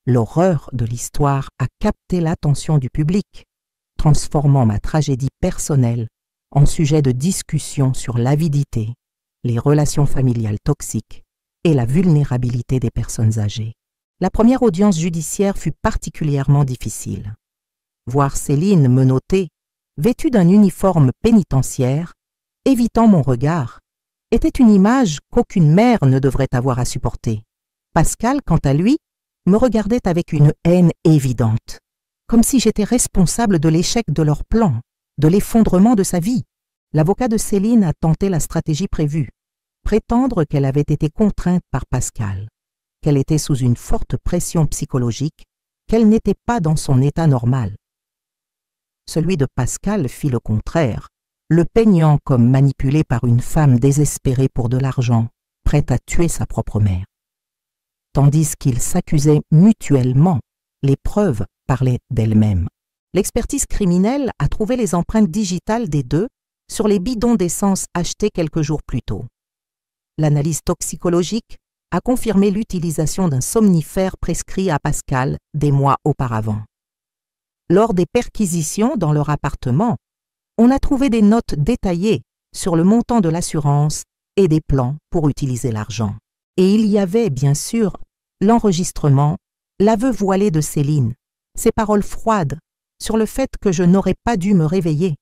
L'horreur de l'histoire a capté l'attention du public, transformant ma tragédie personnelle en sujet de discussion sur l'avidité, les relations familiales toxiques et la vulnérabilité des personnes âgées. La première audience judiciaire fut particulièrement difficile. Voir Céline menottée, vêtue d'un uniforme pénitentiaire, évitant mon regard, était une image qu'aucune mère ne devrait avoir à supporter. Pascal, quant à lui, me regardait avec une haine évidente, comme si j'étais responsable de l'échec de leur plan, de l'effondrement de sa vie. L'avocat de Céline a tenté la stratégie prévue, prétendre qu'elle avait été contrainte par Pascal, qu'elle était sous une forte pression psychologique, qu'elle n'était pas dans son état normal. Celui de Pascal fit le contraire, le peignant comme manipulé par une femme désespérée pour de l'argent, prête à tuer sa propre mère. Tandis qu'ils s'accusaient mutuellement, les preuves parlaient d'elles-mêmes. L'expertise criminelle a trouvé les empreintes digitales des deux sur les bidons d'essence achetés quelques jours plus tôt. L'analyse toxicologique a confirmé l'utilisation d'un somnifère prescrit à Pascal des mois auparavant. Lors des perquisitions dans leur appartement, on a trouvé des notes détaillées sur le montant de l'assurance et des plans pour utiliser l'argent. Et il y avait, bien sûr, l'enregistrement, l'aveu voilé de Céline, ses paroles froides sur le fait que je n'aurais pas dû me réveiller.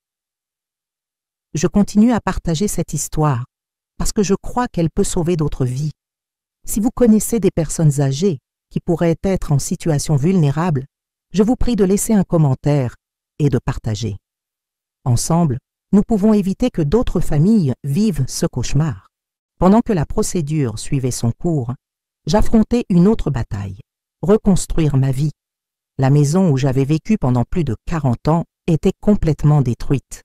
Je continue à partager cette histoire parce que je crois qu'elle peut sauver d'autres vies. Si vous connaissez des personnes âgées qui pourraient être en situation vulnérable, je vous prie de laisser un commentaire et de partager. Ensemble, nous pouvons éviter que d'autres familles vivent ce cauchemar. Pendant que la procédure suivait son cours, j'affrontais une autre bataille, reconstruire ma vie. La maison où j'avais vécu pendant plus de 40 ans était complètement détruite.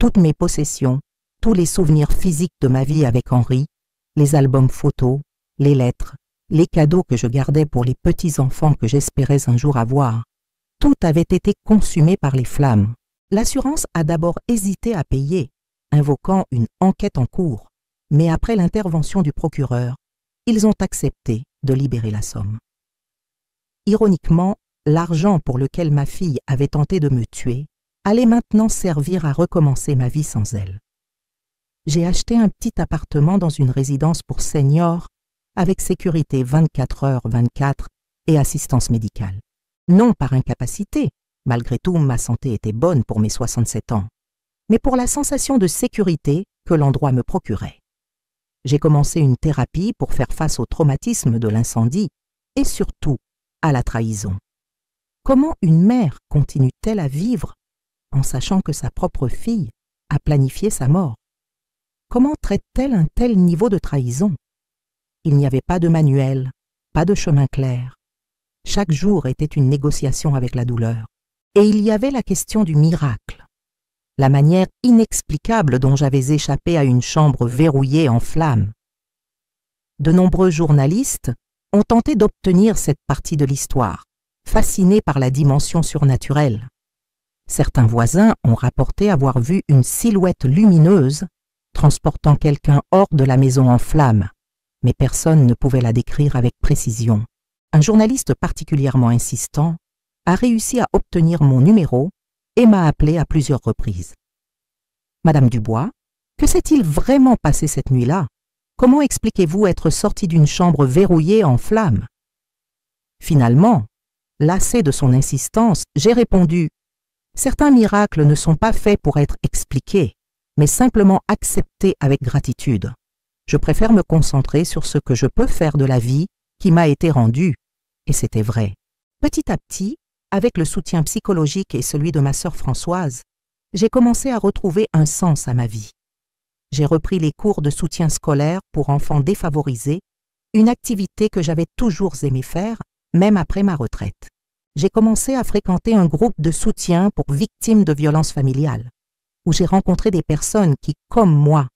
Toutes mes possessions, tous les souvenirs physiques de ma vie avec Henri, les albums photos, les lettres, les cadeaux que je gardais pour les petits-enfants que j'espérais un jour avoir, tout avait été consumé par les flammes. L'assurance a d'abord hésité à payer, invoquant une enquête en cours, mais après l'intervention du procureur, ils ont accepté de libérer la somme. Ironiquement, l'argent pour lequel ma fille avait tenté de me tuer allait maintenant servir à recommencer ma vie sans elle. J'ai acheté un petit appartement dans une résidence pour seniors avec sécurité 24h/24 et assistance médicale. Non par incapacité, malgré tout ma santé était bonne pour mes 67 ans, mais pour la sensation de sécurité que l'endroit me procurait. J'ai commencé une thérapie pour faire face au traumatisme de l'incendie et surtout à la trahison. Comment une mère continue-t-elle à vivre en sachant que sa propre fille a planifié sa mort? Comment traite-t-elle un tel niveau de trahison? Il n'y avait pas de manuel, pas de chemin clair. Chaque jour était une négociation avec la douleur. Et il y avait la question du miracle, la manière inexplicable dont j'avais échappé à une chambre verrouillée en flammes. De nombreux journalistes ont tenté d'obtenir cette partie de l'histoire, fascinés par la dimension surnaturelle. Certains voisins ont rapporté avoir vu une silhouette lumineuse transportant quelqu'un hors de la maison en flammes, mais personne ne pouvait la décrire avec précision. Un journaliste particulièrement insistant a réussi à obtenir mon numéro et m'a appelé à plusieurs reprises. « Madame Dubois, que s'est-il vraiment passé cette nuit-là? Comment expliquez-vous être sortie d'une chambre verrouillée en flammes ?» Finalement, lassé de son insistance, j'ai répondu « Certains miracles ne sont pas faits pour être expliqués, mais simplement acceptés avec gratitude. Je préfère me concentrer sur ce que je peux faire de la vie qui m'a été rendue. » Et c'était vrai. Petit à petit, avec le soutien psychologique et celui de ma sœur Françoise, j'ai commencé à retrouver un sens à ma vie. J'ai repris les cours de soutien scolaire pour enfants défavorisés, une activité que j'avais toujours aimé faire, même après ma retraite. J'ai commencé à fréquenter un groupe de soutien pour victimes de violences familiales, où j'ai rencontré des personnes qui, comme moi,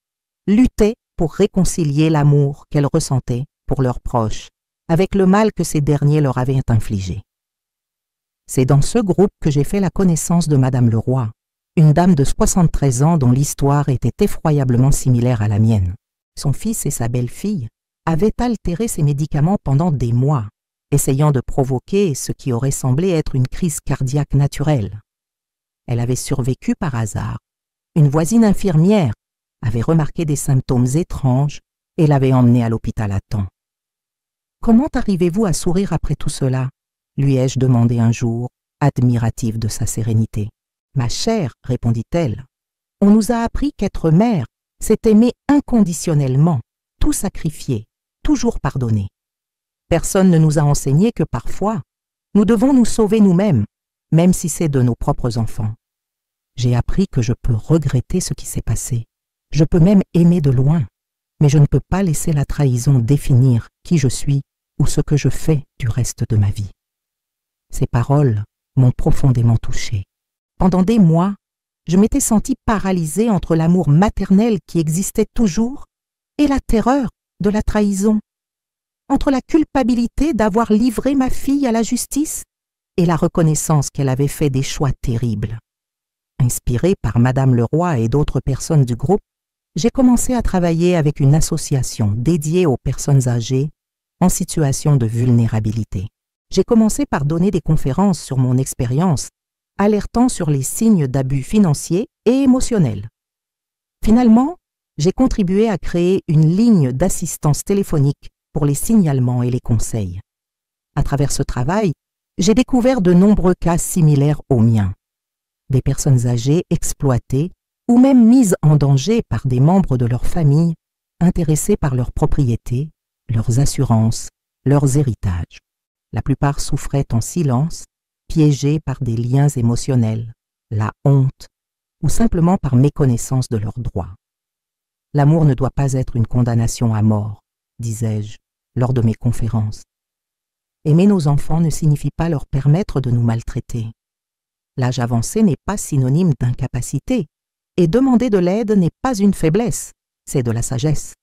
luttaient pour réconcilier l'amour qu'elles ressentaient pour leurs proches, avec le mal que ces derniers leur avaient infligé. C'est dans ce groupe que j'ai fait la connaissance de Madame Leroy, une dame de 73 ans dont l'histoire était effroyablement similaire à la mienne. Son fils et sa belle-fille avaient altéré ses médicaments pendant des mois, essayant de provoquer ce qui aurait semblé être une crise cardiaque naturelle. Elle avait survécu par hasard. Une voisine infirmière avait remarqué des symptômes étranges et l'avait emmenée à l'hôpital à temps. « Comment arrivez-vous à sourire après tout cela ?» lui ai-je demandé un jour, admirative de sa sérénité. « Ma chère, répondit-elle, on nous a appris qu'être mère, c'est aimer inconditionnellement, tout sacrifier, toujours pardonner. Personne ne nous a enseigné que parfois, nous devons nous sauver nous-mêmes, même si c'est de nos propres enfants. J'ai appris que je peux regretter ce qui s'est passé. Je peux même aimer de loin, mais je ne peux pas laisser la trahison définir qui je suis ou ce que je fais du reste de ma vie. » Ces paroles m'ont profondément touchée. Pendant des mois, je m'étais sentie paralysée entre l'amour maternel qui existait toujours et la terreur de la trahison, entre la culpabilité d'avoir livré ma fille à la justice et la reconnaissance qu'elle avait fait des choix terribles. Inspirée par Madame Leroy et d'autres personnes du groupe, j'ai commencé à travailler avec une association dédiée aux personnes âgées en situation de vulnérabilité. J'ai commencé par donner des conférences sur mon expérience, alertant sur les signes d'abus financiers et émotionnels. Finalement, j'ai contribué à créer une ligne d'assistance téléphonique pour les signalements et les conseils. À travers ce travail, j'ai découvert de nombreux cas similaires aux miens. Des personnes âgées exploitées ou même mises en danger par des membres de leur famille, intéressés par leurs propriétés, leurs assurances, leurs héritages. La plupart souffraient en silence, piégés par des liens émotionnels, la honte ou simplement par méconnaissance de leurs droits. L'amour ne doit pas être une condamnation à mort, disais-je lors de mes conférences. Aimer nos enfants ne signifie pas leur permettre de nous maltraiter. L'âge avancé n'est pas synonyme d'incapacité, et demander de l'aide n'est pas une faiblesse, c'est de la sagesse.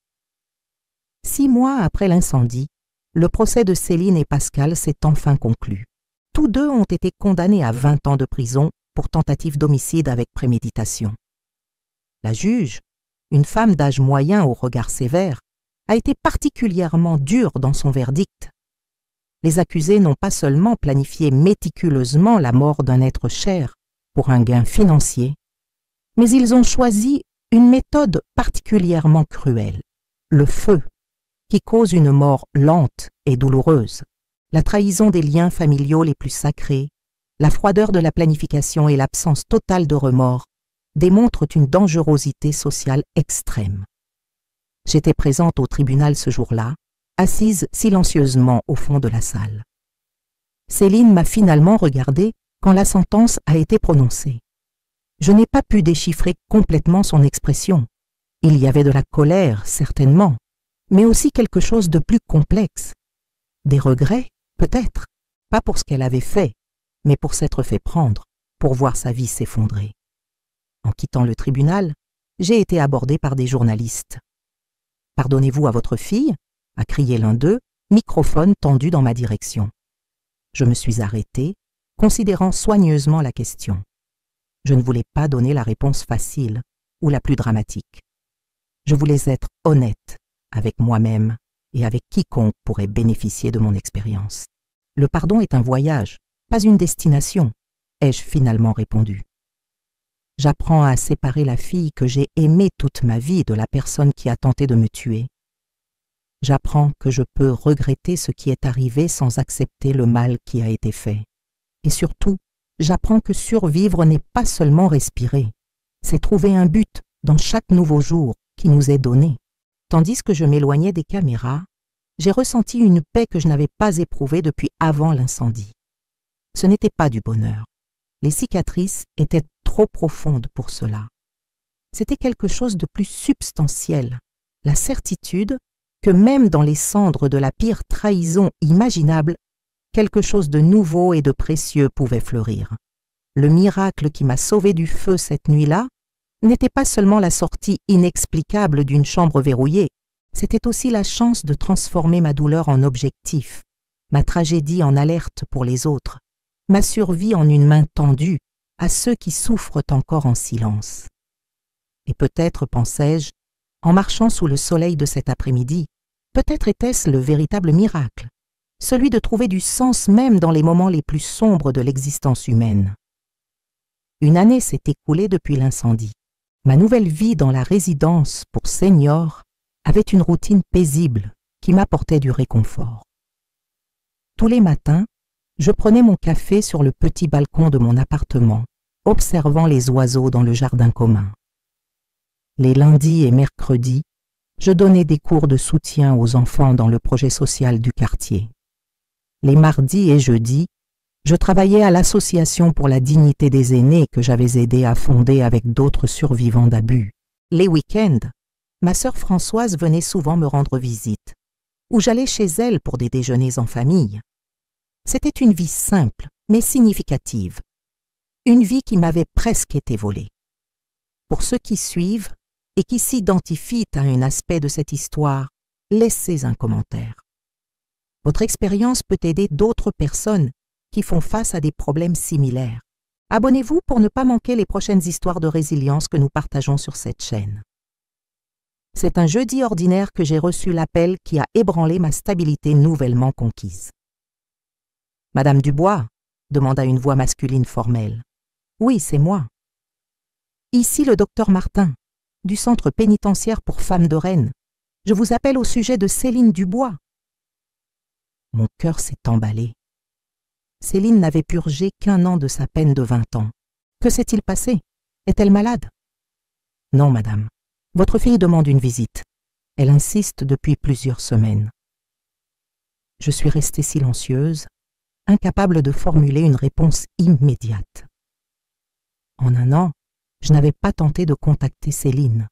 6 mois après l'incendie, le procès de Céline et Pascal s'est enfin conclu. Tous deux ont été condamnés à 20 ans de prison pour tentative d'homicide avec préméditation. La juge, une femme d'âge moyen au regard sévère, a été particulièrement dure dans son verdict. Les accusés n'ont pas seulement planifié méticuleusement la mort d'un être cher pour un gain financier, mais ils ont choisi une méthode particulièrement cruelle, le feu, qui cause une mort lente et douloureuse, la trahison des liens familiaux les plus sacrés, la froideur de la planification et l'absence totale de remords démontrent une dangerosité sociale extrême. J'étais présente au tribunal ce jour-là, assise silencieusement au fond de la salle. Céline m'a finalement regardée quand la sentence a été prononcée. Je n'ai pas pu déchiffrer complètement son expression. Il y avait de la colère, certainement, mais aussi quelque chose de plus complexe. Des regrets, peut-être, pas pour ce qu'elle avait fait, mais pour s'être fait prendre, pour voir sa vie s'effondrer. En quittant le tribunal, j'ai été abordée par des journalistes. « Pardonnez-vous à votre fille ?» a crié l'un d'eux, microphone tendu dans ma direction. Je me suis arrêtée, considérant soigneusement la question. Je ne voulais pas donner la réponse facile ou la plus dramatique. Je voulais être honnête avec moi-même et avec quiconque pourrait bénéficier de mon expérience. Le pardon est un voyage, pas une destination, ai-je finalement répondu. J'apprends à séparer la fille que j'ai aimée toute ma vie de la personne qui a tenté de me tuer. J'apprends que je peux regretter ce qui est arrivé sans accepter le mal qui a été fait. Et surtout, j'apprends que survivre n'est pas seulement respirer, c'est trouver un but dans chaque nouveau jour qui nous est donné. Tandis que je m'éloignais des caméras, j'ai ressenti une paix que je n'avais pas éprouvée depuis avant l'incendie. Ce n'était pas du bonheur. Les cicatrices étaient trop profondes pour cela. C'était quelque chose de plus substantiel, la certitude que même dans les cendres de la pire trahison imaginable, quelque chose de nouveau et de précieux pouvait fleurir. Le miracle qui m'a sauvé du feu cette nuit-là n'était pas seulement la sortie inexplicable d'une chambre verrouillée, c'était aussi la chance de transformer ma douleur en objectif, ma tragédie en alerte pour les autres, ma survie en une main tendue à ceux qui souffrent encore en silence. Et peut-être, pensais-je, en marchant sous le soleil de cet après-midi, peut-être était-ce le véritable miracle, celui de trouver du sens même dans les moments les plus sombres de l'existence humaine. Une année s'est écoulée depuis l'incendie. Ma nouvelle vie dans la résidence pour seniors avait une routine paisible qui m'apportait du réconfort. Tous les matins, je prenais mon café sur le petit balcon de mon appartement, observant les oiseaux dans le jardin commun. Les lundis et mercredis, je donnais des cours de soutien aux enfants dans le projet social du quartier. Les mardis et jeudis, je travaillais à l'association pour la dignité des aînés que j'avais aidé à fonder avec d'autres survivants d'abus. Les week-ends, ma sœur Françoise venait souvent me rendre visite, ou j'allais chez elle pour des déjeuners en famille. C'était une vie simple, mais significative. Une vie qui m'avait presque été volée. Pour ceux qui suivent et qui s'identifient à un aspect de cette histoire, laissez un commentaire. Votre expérience peut aider d'autres personnes qui font face à des problèmes similaires. Abonnez-vous pour ne pas manquer les prochaines histoires de résilience que nous partageons sur cette chaîne. C'est un jeudi ordinaire que j'ai reçu l'appel qui a ébranlé ma stabilité nouvellement conquise. « Madame Dubois ?» demanda une voix masculine formelle. « Oui, c'est moi. »« Ici le docteur Martin, du centre pénitentiaire pour femmes de Rennes. Je vous appelle au sujet de Céline Dubois. » Mon cœur s'est emballé. Céline n'avait purgé qu'1 an de sa peine de 20 ans. Que s'est-il passé? Est-elle malade? Non, madame. Votre fille demande une visite. Elle insiste depuis plusieurs semaines. Je suis restée silencieuse, incapable de formuler une réponse immédiate. En 1 an, je n'avais pas tenté de contacter Céline.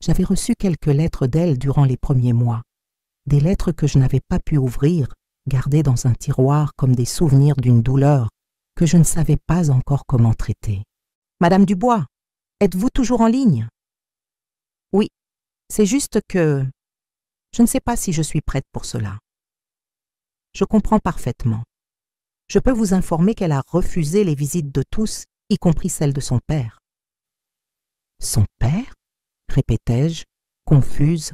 J'avais reçu quelques lettres d'elle durant les premiers mois, des lettres que je n'avais pas pu ouvrir, gardées dans un tiroir comme des souvenirs d'une douleur que je ne savais pas encore comment traiter. « Madame Dubois, êtes-vous toujours en ligne ?»« Oui, c'est juste que je ne sais pas si je suis prête pour cela. » Je comprends parfaitement. Je peux vous informer qu'elle a refusé les visites de tous, y compris celle de son père. « Son père ?» répétai-je, confuse.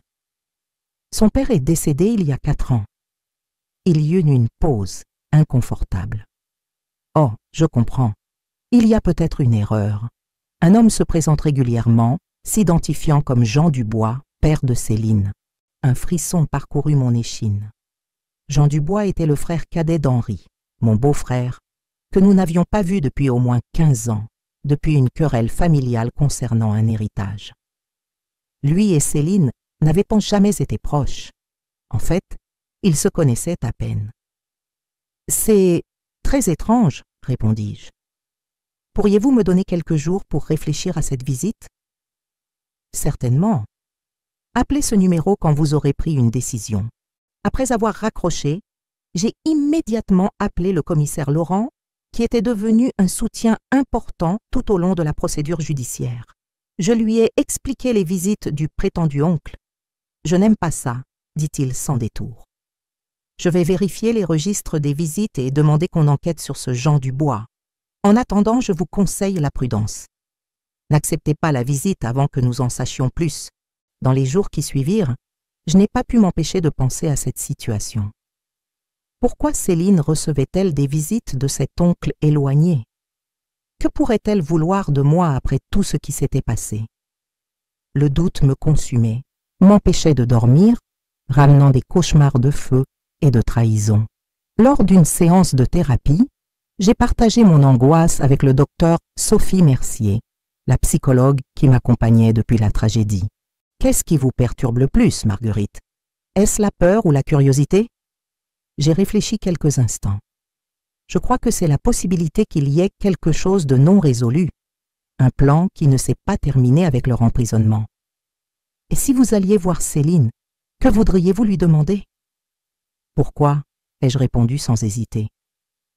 Son père est décédé il y a 4 ans. Il y eut une pause inconfortable. Oh, je comprends. Il y a peut-être une erreur. Un homme se présente régulièrement, s'identifiant comme Jean Dubois, père de Céline. Un frisson parcourut mon échine. Jean Dubois était le frère cadet d'Henri, mon beau-frère, que nous n'avions pas vu depuis au moins 15 ans, depuis une querelle familiale concernant un héritage. Lui et Céline n'avaient jamais été proches. En fait, ils se connaissaient à peine. « C'est très étrange, » répondis-je. « Pourriez-vous me donner quelques jours pour réfléchir à cette visite ?»« Certainement. Appelez ce numéro quand vous aurez pris une décision. » Après avoir raccroché, j'ai immédiatement appelé le commissaire Laurent, qui était devenu un soutien important tout au long de la procédure judiciaire. Je lui ai expliqué les visites du prétendu oncle. « Je n'aime pas ça, » dit-il sans détour. « Je vais vérifier les registres des visites et demander qu'on enquête sur ce Jean Dubois. En attendant, je vous conseille la prudence. N'acceptez pas la visite avant que nous en sachions plus. Dans les jours qui suivirent, Je n'ai pas pu m'empêcher de penser à cette situation. Pourquoi Céline recevait-elle des visites de cet oncle éloigné? Que pourrait-elle vouloir de moi après tout ce qui s'était passé? Le doute me consumait, m'empêchait de dormir, ramenant des cauchemars de feu et de trahison. Lors d'une séance de thérapie, j'ai partagé mon angoisse avec le docteur Sophie Mercier, la psychologue qui m'accompagnait depuis la tragédie. Qu'est-ce qui vous perturbe le plus, Marguerite? Est-ce la peur ou la curiosité? J'ai réfléchi quelques instants. Je crois que c'est la possibilité qu'il y ait quelque chose de non résolu, un plan qui ne s'est pas terminé avec leur emprisonnement. Et si vous alliez voir Céline, que voudriez-vous lui demander? Pourquoi? Ai-je répondu sans hésiter.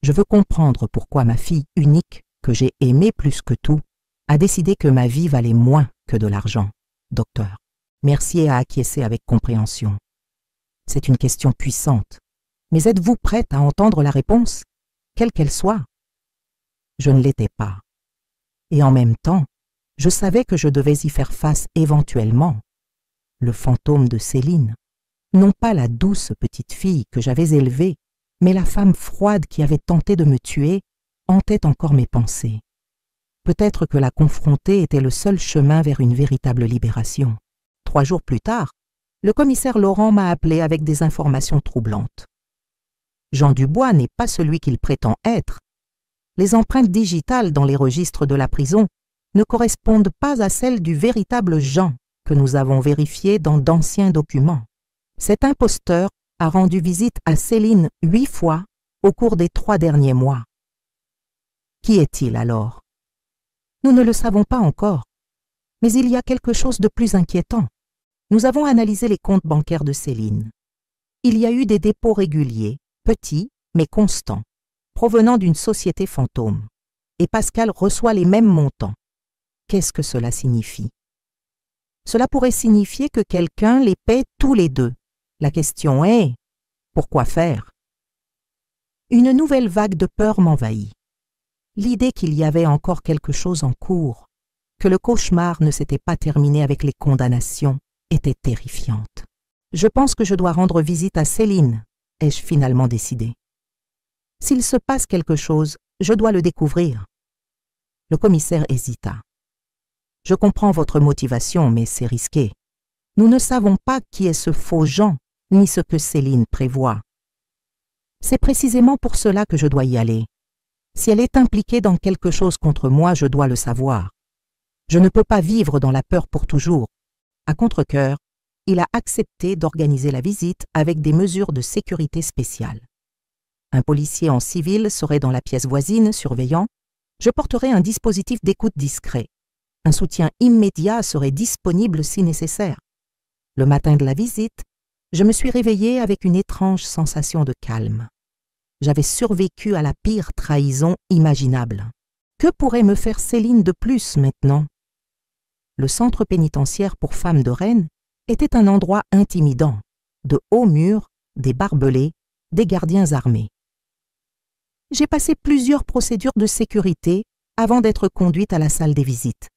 Je veux comprendre pourquoi ma fille unique, que j'ai aimée plus que tout, a décidé que ma vie valait moins que de l'argent, docteur. Mercier a acquiescé avec compréhension. C'est une question puissante. Mais êtes-vous prête à entendre la réponse, quelle qu'elle soit? Je ne l'étais pas. Et en même temps, je savais que je devais y faire face éventuellement. Le fantôme de Céline, non pas la douce petite fille que j'avais élevée, mais la femme froide qui avait tenté de me tuer, hantait encore mes pensées. Peut-être que la confronter était le seul chemin vers une véritable libération. 3 jours plus tard, le commissaire Laurent m'a appelé avec des informations troublantes. Jean Dubois n'est pas celui qu'il prétend être. Les empreintes digitales dans les registres de la prison ne correspondent pas à celles du véritable Jean que nous avons vérifié dans d'anciens documents. Cet imposteur a rendu visite à Céline 8 fois au cours des 3 derniers mois. Qui est-il alors? Nous ne le savons pas encore, mais il y a quelque chose de plus inquiétant. Nous avons analysé les comptes bancaires de Céline. Il y a eu des dépôts réguliers, petits mais constants, provenant d'une société fantôme, et Pascal reçoit les mêmes montants. Qu'est-ce que cela signifie? Cela pourrait signifier que quelqu'un les paie tous les deux. La question est, pourquoi faire? Une nouvelle vague de peur m'envahit. L'idée qu'il y avait encore quelque chose en cours, que le cauchemar ne s'était pas terminé avec les condamnations, était terrifiante. Je pense que je dois rendre visite à Céline, ai-je finalement décidé. S'il se passe quelque chose, je dois le découvrir. Le commissaire hésita. Je comprends votre motivation, mais c'est risqué. Nous ne savons pas qui est ce faux Jean, ni ce que Céline prévoit. C'est précisément pour cela que je dois y aller. Si elle est impliquée dans quelque chose contre moi, je dois le savoir. Je ne peux pas vivre dans la peur pour toujours. À contre-cœur, il a accepté d'organiser la visite avec des mesures de sécurité spéciales. Un policier en civil serait dans la pièce voisine, surveillant. Je porterai un dispositif d'écoute discret. Un soutien immédiat serait disponible si nécessaire. Le matin de la visite, je me suis réveillée avec une étrange sensation de calme. J'avais survécu à la pire trahison imaginable. Que pourrait me faire Céline de plus maintenant? Le centre pénitentiaire pour femmes de Rennes était un endroit intimidant, de hauts murs, des barbelés, des gardiens armés. J'ai passé plusieurs procédures de sécurité avant d'être conduite à la salle des visites.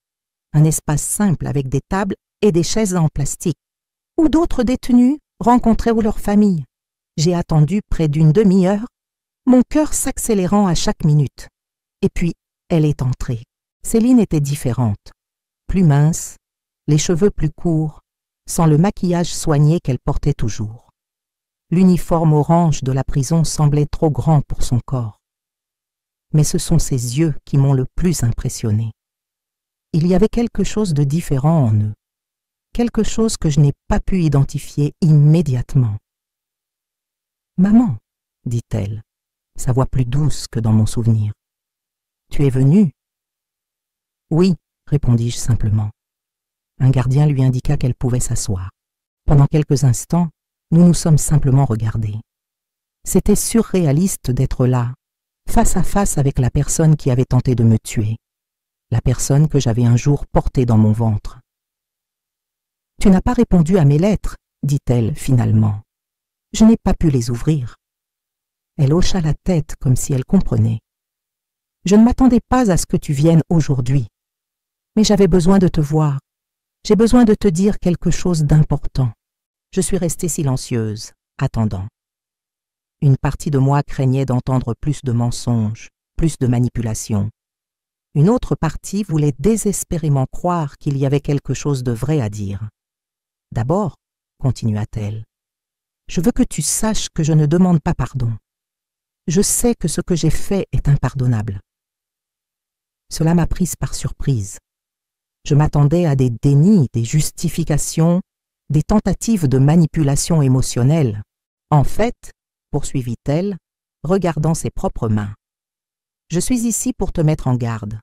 Un espace simple avec des tables et des chaises en plastique, où d'autres détenus rencontraient leurs familles. J'ai attendu près d'une demi-heure, mon cœur s'accélérant à chaque minute. Et puis, elle est entrée. Céline était différente, plus mince, les cheveux plus courts, sans le maquillage soigné qu'elle portait toujours. L'uniforme orange de la prison semblait trop grand pour son corps. Mais ce sont ses yeux qui m'ont le plus impressionné. Il y avait quelque chose de différent en eux, quelque chose que je n'ai pas pu identifier immédiatement. « Maman, dit-elle, sa voix plus douce que dans mon souvenir. Tu es venue? Oui, répondis-je simplement. Un gardien lui indiqua qu'elle pouvait s'asseoir. Pendant quelques instants, nous nous sommes simplement regardés. C'était surréaliste d'être là, face à face avec la personne qui avait tenté de me tuer, la personne que j'avais un jour portée dans mon ventre. « Tu n'as pas répondu à mes lettres, dit-elle finalement. Je n'ai pas pu les ouvrir. » Elle hocha la tête comme si elle comprenait. « Je ne m'attendais pas à ce que tu viennes aujourd'hui, mais j'avais besoin de te voir. J'ai besoin de te dire quelque chose d'important. » Je suis restée silencieuse, attendant. Une partie de moi craignait d'entendre plus de mensonges, plus de manipulations. Une autre partie voulait désespérément croire qu'il y avait quelque chose de vrai à dire. « D'abord, continua-t-elle, je veux que tu saches que je ne demande pas pardon. Je sais que ce que j'ai fait est impardonnable. » Cela m'a prise par surprise. Je m'attendais à des dénis, des justifications, des tentatives de manipulation émotionnelle. En fait, poursuivit-elle, regardant ses propres mains, je suis ici pour te mettre en garde.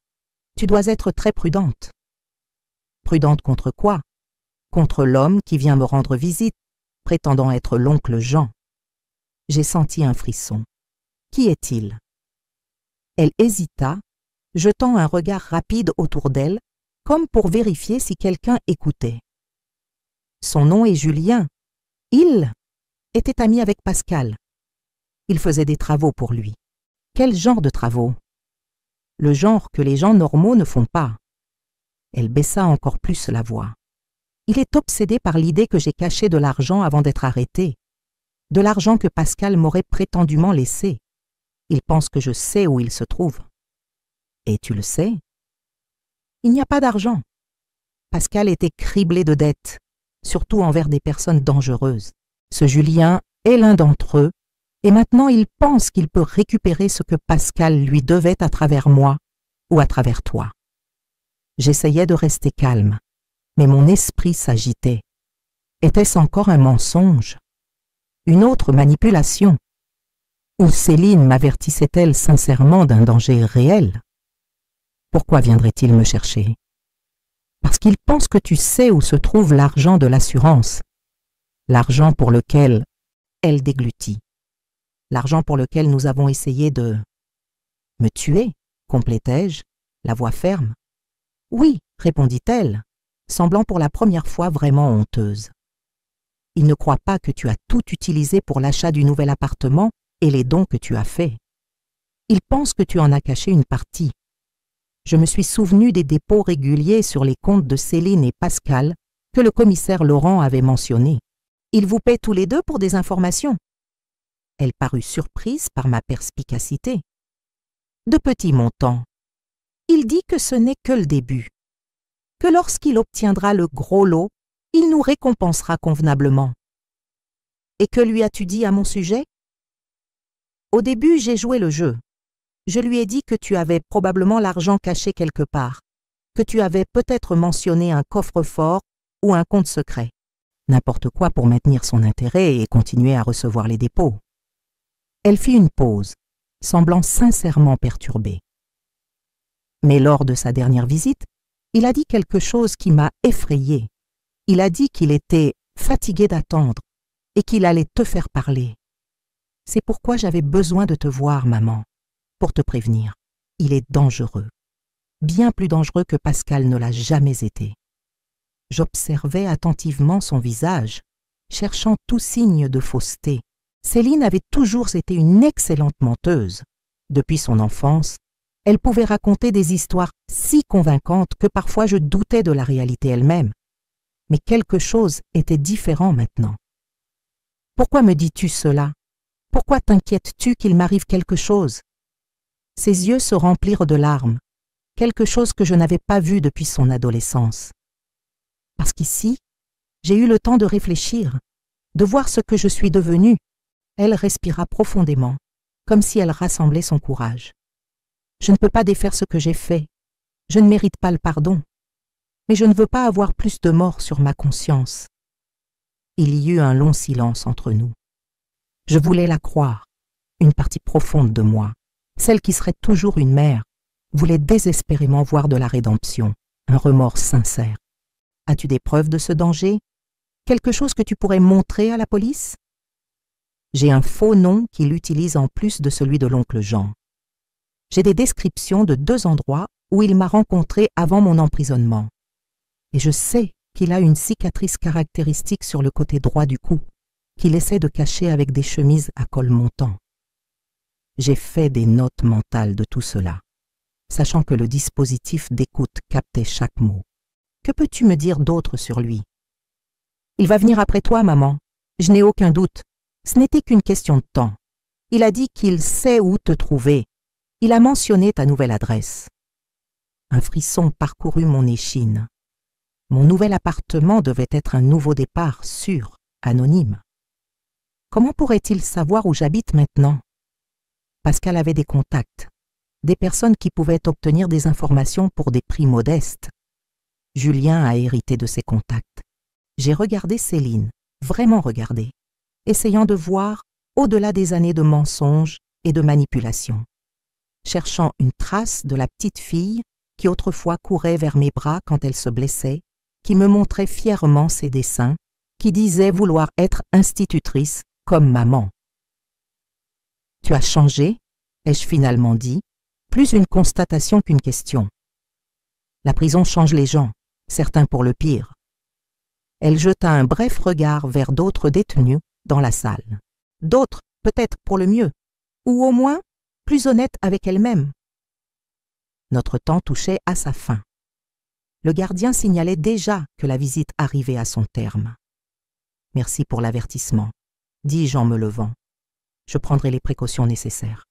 Tu dois être très prudente. Prudente contre quoi? Contre l'homme qui vient me rendre visite, prétendant être l'oncle Jean. J'ai senti un frisson. Qui est-il? Elle hésita, jetant un regard rapide autour d'elle, comme pour vérifier si quelqu'un écoutait. Son nom est Julien. Il était ami avec Pascal. Il faisait des travaux pour lui. Quel genre de travaux? Le genre que les gens normaux ne font pas. Elle baissa encore plus la voix. Il est obsédé par l'idée que j'ai caché de l'argent avant d'être arrêté. De l'argent que Pascal m'aurait prétendument laissé. Il pense que je sais où il se trouve. Et tu le sais? Il n'y a pas d'argent. Pascal était criblé de dettes, surtout envers des personnes dangereuses. Ce Julien est l'un d'entre eux, et maintenant il pense qu'il peut récupérer ce que Pascal lui devait à travers moi ou à travers toi. J'essayais de rester calme, mais mon esprit s'agitait. Était-ce encore un mensonge? Une autre manipulation? Ou Céline m'avertissait-elle sincèrement d'un danger réel? Pourquoi viendrait-il me chercher? Parce qu'il pense que tu sais où se trouve l'argent de l'assurance, l'argent pour lequel elle déglutit, l'argent pour lequel nous avons essayé de me tuer, complétai-je, la voix ferme. Oui, répondit-elle, semblant pour la première fois vraiment honteuse. Il ne croit pas que tu as tout utilisé pour l'achat du nouvel appartement et les dons que tu as faits. Il pense que tu en as caché une partie. Je me suis souvenu des dépôts réguliers sur les comptes de Céline et Pascal que le commissaire Laurent avait mentionnés. Ils vous paient tous les deux pour des informations. Elle parut surprise par ma perspicacité. De petits montants. Il dit que ce n'est que le début, que lorsqu'il obtiendra le gros lot, il nous récompensera convenablement. Et que lui as-tu dit à mon sujet? Au début, j'ai joué le jeu. Je lui ai dit que tu avais probablement l'argent caché quelque part, que tu avais peut-être mentionné un coffre-fort ou un compte secret. N'importe quoi pour maintenir son intérêt et continuer à recevoir les dépôts. Elle fit une pause, semblant sincèrement perturbée. Mais lors de sa dernière visite, il a dit quelque chose qui m'a effrayée. Il a dit qu'il était fatigué d'attendre et qu'il allait te faire parler. C'est pourquoi j'avais besoin de te voir, maman, pour te prévenir. Il est dangereux, bien plus dangereux que Pascal ne l'a jamais été. J'observais attentivement son visage, cherchant tout signe de fausseté. Céline avait toujours été une excellente menteuse. Depuis son enfance, elle pouvait raconter des histoires si convaincantes que parfois je doutais de la réalité elle-même. Mais quelque chose était différent maintenant. Pourquoi me dis-tu cela? Pourquoi t'inquiètes-tu qu'il m'arrive quelque chose? Ses yeux se remplirent de larmes, quelque chose que je n'avais pas vu depuis son adolescence. Parce qu'ici, j'ai eu le temps de réfléchir, de voir ce que je suis devenue. Elle respira profondément, comme si elle rassemblait son courage. Je ne peux pas défaire ce que j'ai fait. Je ne mérite pas le pardon. Mais je ne veux pas avoir plus de morts sur ma conscience. Il y eut un long silence entre nous. Je voulais la croire, une partie profonde de moi, celle qui serait toujours une mère, voulait désespérément voir de la rédemption, un remords sincère. As-tu des preuves de ce danger? Quelque chose que tu pourrais montrer à la police? J'ai un faux nom qu'il utilise en plus de celui de l'oncle Jean. J'ai des descriptions de 2 endroits où il m'a rencontré avant mon emprisonnement. Et je sais qu'il a une cicatrice caractéristique sur le côté droit du cou, qu'il essaie de cacher avec des chemises à col montant. J'ai fait des notes mentales de tout cela, sachant que le dispositif d'écoute captait chaque mot. Que peux-tu me dire d'autre sur lui? Il va venir après toi, maman, Je n'ai aucun doute. Ce n'était qu'une question de temps. Il a dit qu'il sait où te trouver. Il a mentionné ta nouvelle adresse. Un frisson parcourut mon échine. Mon nouvel appartement devait être un nouveau départ, sûr, anonyme. Comment pourrait-il savoir où j'habite maintenant? Pascal avait des contacts, des personnes qui pouvaient obtenir des informations pour des prix modestes. Julien a hérité de ses contacts. J'ai regardé Céline, vraiment regardé, essayant de voir au-delà des années de mensonges et de manipulations, cherchant une trace de la petite fille qui autrefois courait vers mes bras quand elle se blessait, qui me montrait fièrement ses dessins, qui disait vouloir être institutrice comme maman. « Tu as changé ?» ai-je finalement dit, plus une constatation qu'une question. La prison change les gens, certains pour le pire. Elle jeta un bref regard vers d'autres détenus dans la salle. D'autres, peut-être pour le mieux, ou au moins plus honnêtes avec elle-même. Notre temps touchait à sa fin. Le gardien signalait déjà que la visite arrivait à son terme. « Merci pour l'avertissement », dis-je en me levant. « Je prendrai les précautions nécessaires. »«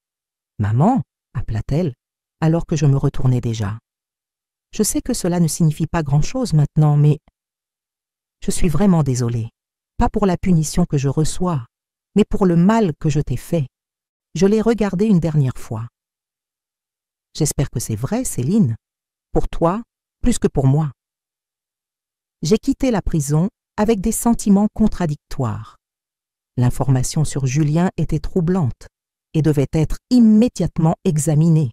Maman » appela-t-elle, alors que je me retournais déjà. « Je sais que cela ne signifie pas grand-chose maintenant, mais je suis vraiment désolée. Pas pour la punition que je reçois, mais pour le mal que je t'ai fait. » Je l'ai regardée une dernière fois. « J'espère que c'est vrai, Céline. Pour toi, plus que pour moi. » J'ai quitté la prison avec des sentiments contradictoires. L'information sur Julien était troublante et devait être immédiatement examinée.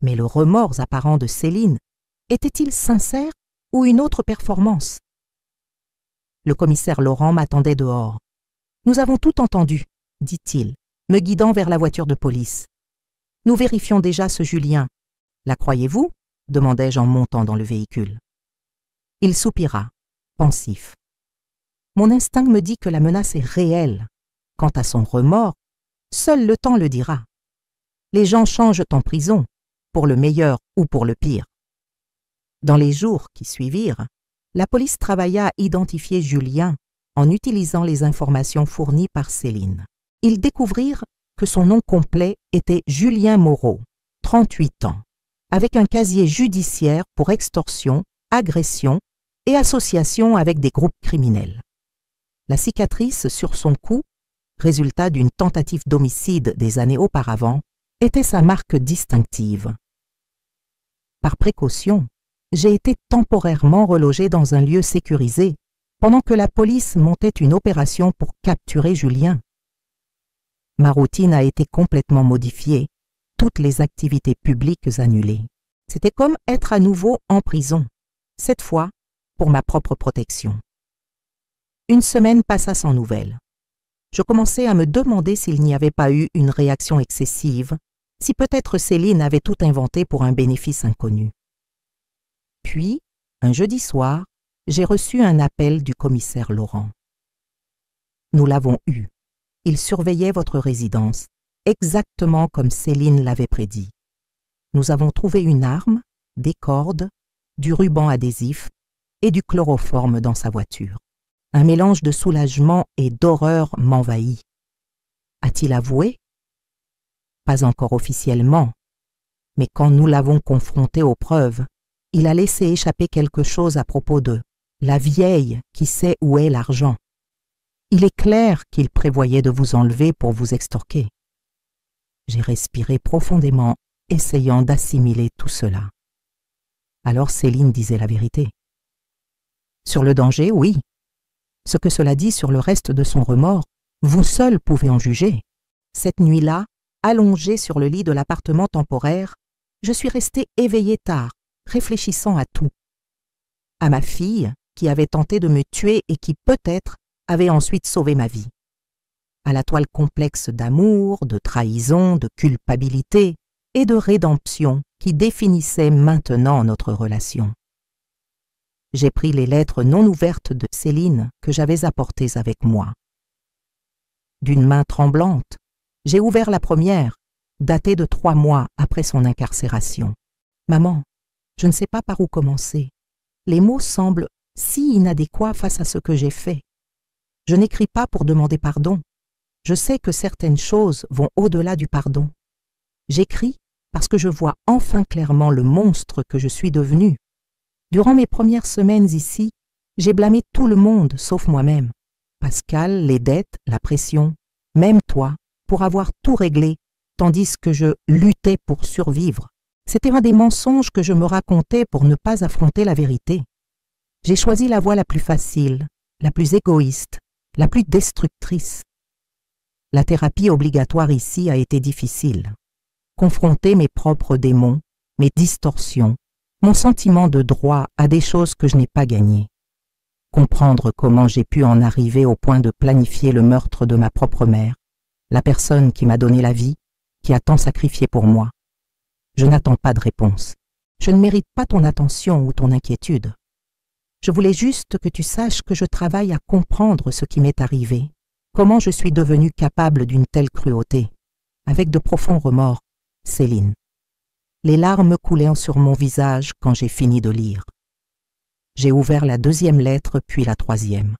Mais le remords apparent de Céline était-il sincère ou une autre performance? Le commissaire Laurent m'attendait dehors. « Nous avons tout entendu, » dit-il, me guidant vers la voiture de police. « Nous vérifions déjà ce Julien. La croyez-vous » demandai-je en montant dans le véhicule. Il soupira, pensif. Mon instinct me dit que la menace est réelle. Quant à son remords, seul le temps le dira. Les gens changent en prison, pour le meilleur ou pour le pire. Dans les jours qui suivirent, la police travailla à identifier Julien en utilisant les informations fournies par Céline. Ils découvrirent que son nom complet était Julien Moreau, 38 ans, avec un casier judiciaire pour extorsion, agression et association avec des groupes criminels. La cicatrice sur son cou, résultat d'une tentative d'homicide des années auparavant, était sa marque distinctive. Par précaution, j'ai été temporairement relogé dans un lieu sécurisé pendant que la police montait une opération pour capturer Julien. Ma routine a été complètement modifiée, toutes les activités publiques annulées. C'était comme être à nouveau en prison, cette fois pour ma propre protection. Une semaine passa sans nouvelles. Je commençais à me demander s'il n'y avait pas eu une réaction excessive, si peut-être Céline avait tout inventé pour un bénéfice inconnu. Puis, un jeudi soir, j'ai reçu un appel du commissaire Laurent. « Nous l'avons eu. Il surveillait votre résidence, exactement comme Céline l'avait prédit. Nous avons trouvé une arme, des cordes, du ruban adhésif et du chloroforme dans sa voiture. Un mélange de soulagement et d'horreur m'envahit. A-t-il avoué? Pas encore officiellement, mais quand nous l'avons confronté aux preuves, il a laissé échapper quelque chose à propos de la vieille qui sait où est l'argent. Il est clair qu'il prévoyait de vous enlever pour vous extorquer. » J'ai respiré profondément, essayant d'assimiler tout cela. Alors Céline disait la vérité. Sur le danger, oui. Ce que cela dit sur le reste de son remords, vous seul pouvez en juger. Cette nuit-là, allongée sur le lit de l'appartement temporaire, je suis restée éveillée tard, réfléchissant à tout. À ma fille, qui avait tenté de me tuer et qui, peut-être, avait ensuite sauvé ma vie. À la toile complexe d'amour, de trahison, de culpabilité et de rédemption qui définissait maintenant notre relation. J'ai pris les lettres non ouvertes de Céline que j'avais apportées avec moi. D'une main tremblante, j'ai ouvert la première, datée de 3 mois après son incarcération. « Maman, je ne sais pas par où commencer. Les mots semblent si inadéquats face à ce que j'ai fait. Je n'écris pas pour demander pardon. Je sais que certaines choses vont au-delà du pardon. J'écris parce que je vois enfin clairement le monstre que je suis devenu. Durant mes premières semaines ici, j'ai blâmé tout le monde sauf moi-même. Pascal, les dettes, la pression, même toi, pour avoir tout réglé, tandis que je luttais pour survivre. C'était un des mensonges que je me racontais pour ne pas affronter la vérité. J'ai choisi la voie la plus facile, la plus égoïste, la plus destructrice. La thérapie obligatoire ici a été difficile. Confronter mes propres démons, mes distorsions, mon sentiment de droit à des choses que je n'ai pas gagnées. Comprendre comment j'ai pu en arriver au point de planifier le meurtre de ma propre mère, la personne qui m'a donné la vie, qui a tant sacrifié pour moi. Je n'attends pas de réponse. Je ne mérite pas ton attention ou ton inquiétude. Je voulais juste que tu saches que je travaille à comprendre ce qui m'est arrivé, comment je suis devenue capable d'une telle cruauté. Avec de profonds remords, Céline. Les larmes coulaient sur mon visage quand j'ai fini de lire. J'ai ouvert la deuxième lettre puis la troisième.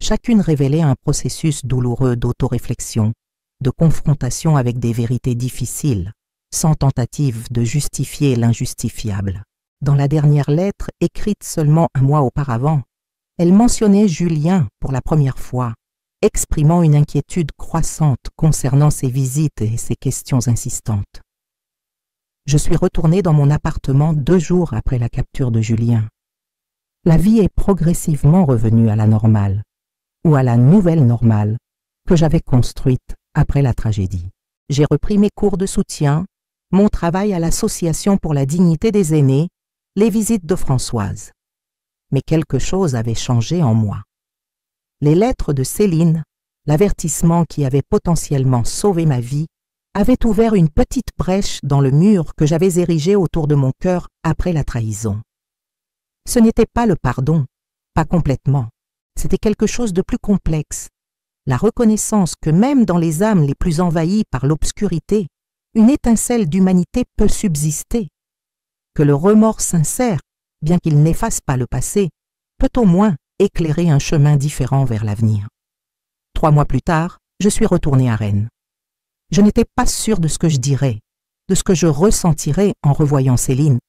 Chacune révélait un processus douloureux d'autoréflexion, de confrontation avec des vérités difficiles, sans tentative de justifier l'injustifiable. Dans la dernière lettre, écrite seulement un mois auparavant, elle mentionnait Julien pour la première fois, exprimant une inquiétude croissante concernant ses visites et ses questions insistantes. Je suis retournée dans mon appartement 2 jours après la capture de Julien. La vie est progressivement revenue à la normale, ou à la nouvelle normale que j'avais construite après la tragédie. J'ai repris mes cours de soutien, mon travail à l'Association pour la dignité des aînés, les visites de Françoise. Mais quelque chose avait changé en moi. Les lettres de Céline, l'avertissement qui avait potentiellement sauvé ma vie, avaient ouvert une petite brèche dans le mur que j'avais érigé autour de mon cœur après la trahison. Ce n'était pas le pardon, pas complètement. C'était quelque chose de plus complexe. La reconnaissance que même dans les âmes les plus envahies par l'obscurité, une étincelle d'humanité peut subsister. Que le remords sincère, bien qu'il n'efface pas le passé, peut au moins éclairer un chemin différent vers l'avenir. 3 mois plus tard, je suis retournée à Rennes. Je n'étais pas sûre de ce que je dirais, de ce que je ressentirais en revoyant Céline.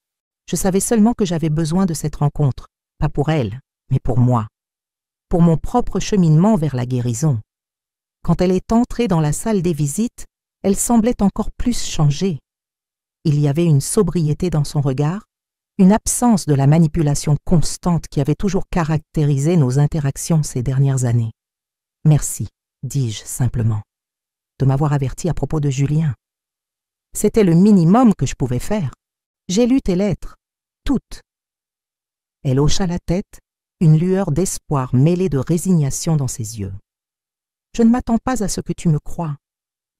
Je savais seulement que j'avais besoin de cette rencontre, pas pour elle, mais pour moi, pour mon propre cheminement vers la guérison. Quand elle est entrée dans la salle des visites, elle semblait encore plus changée. Il y avait une sobriété dans son regard, une absence de la manipulation constante qui avait toujours caractérisé nos interactions ces dernières années. « Merci », dis-je simplement, de m'avoir averti à propos de Julien. C'était le minimum que je pouvais faire. J'ai lu tes lettres, toutes. Elle hocha la tête, une lueur d'espoir mêlée de résignation dans ses yeux. Je ne m'attends pas à ce que tu me crois.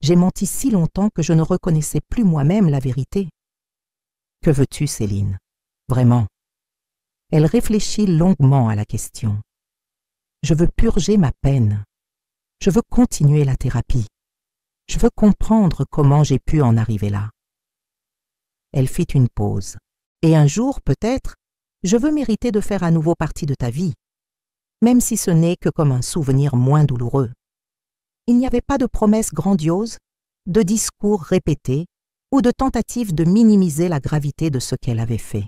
J'ai menti si longtemps que je ne reconnaissais plus moi-même la vérité. Que veux-tu, Céline? Vraiment? Elle réfléchit longuement à la question. Je veux purger ma peine. Je veux continuer la thérapie. Je veux comprendre comment j'ai pu en arriver là. Elle fit une pause. Et un jour, peut-être, je veux mériter de faire à nouveau partie de ta vie, même si ce n'est que comme un souvenir moins douloureux. Il n'y avait pas de promesses grandioses, de discours répétés ou de tentatives de minimiser la gravité de ce qu'elle avait fait.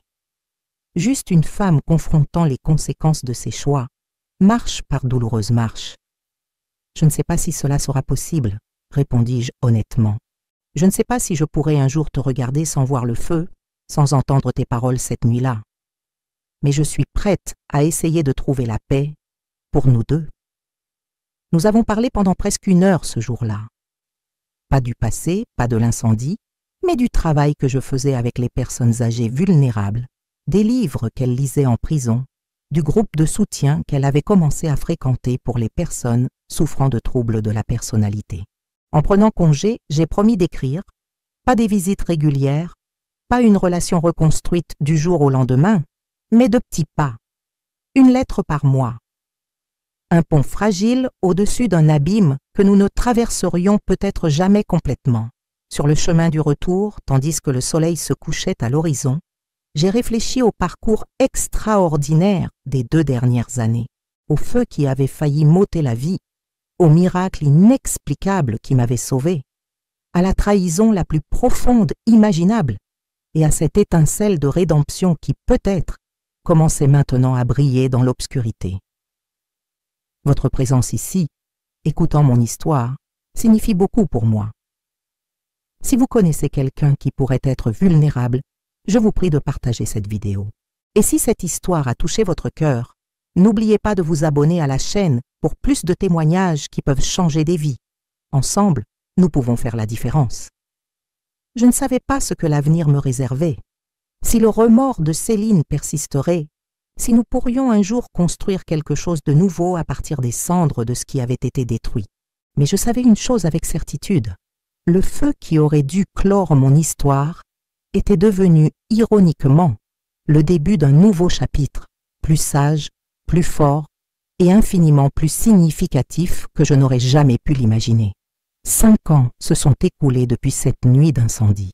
Juste une femme confrontant les conséquences de ses choix, marche par douloureuse marche. Je ne sais pas si cela sera possible, répondis-je honnêtement. Je ne sais pas si je pourrai un jour te regarder sans voir le feu, sans entendre tes paroles cette nuit-là. Mais je suis prête à essayer de trouver la paix pour nous deux. Nous avons parlé pendant presque 1 heure ce jour-là. Pas du passé, pas de l'incendie, mais du travail que je faisais avec les personnes âgées vulnérables, des livres qu'elle lisait en prison, du groupe de soutien qu'elle avait commencé à fréquenter pour les personnes souffrant de troubles de la personnalité. En prenant congé, j'ai promis d'écrire, pas des visites régulières, pas une relation reconstruite du jour au lendemain, mais de petits pas, 1 lettre par mois. Un pont fragile au-dessus d'un abîme que nous ne traverserions peut-être jamais complètement. Sur le chemin du retour, tandis que le soleil se couchait à l'horizon, j'ai réfléchi au parcours extraordinaire des 2 dernières années. au feu qui avait failli m'ôter la vie, au miracle inexplicable qui m'avait sauvé, à la trahison la plus profonde imaginable et à cette étincelle de rédemption qui peut-être commençait maintenant à briller dans l'obscurité. Votre présence ici, écoutant mon histoire, signifie beaucoup pour moi. Si vous connaissez quelqu'un qui pourrait être vulnérable, je vous prie de partager cette vidéo. Et si cette histoire a touché votre cœur, n'oubliez pas de vous abonner à la chaîne pour plus de témoignages qui peuvent changer des vies. Ensemble, nous pouvons faire la différence. Je ne savais pas ce que l'avenir me réservait. Si le remords de Céline persisterait, si nous pourrions un jour construire quelque chose de nouveau à partir des cendres de ce qui avait été détruit. Mais je savais une chose avec certitude. Le feu qui aurait dû clore mon histoire était devenu, ironiquement, le début d'un nouveau chapitre, plus sage, plus fort et infiniment plus significatif que je n'aurais jamais pu l'imaginer. 5 ans se sont écoulés depuis cette nuit d'incendie.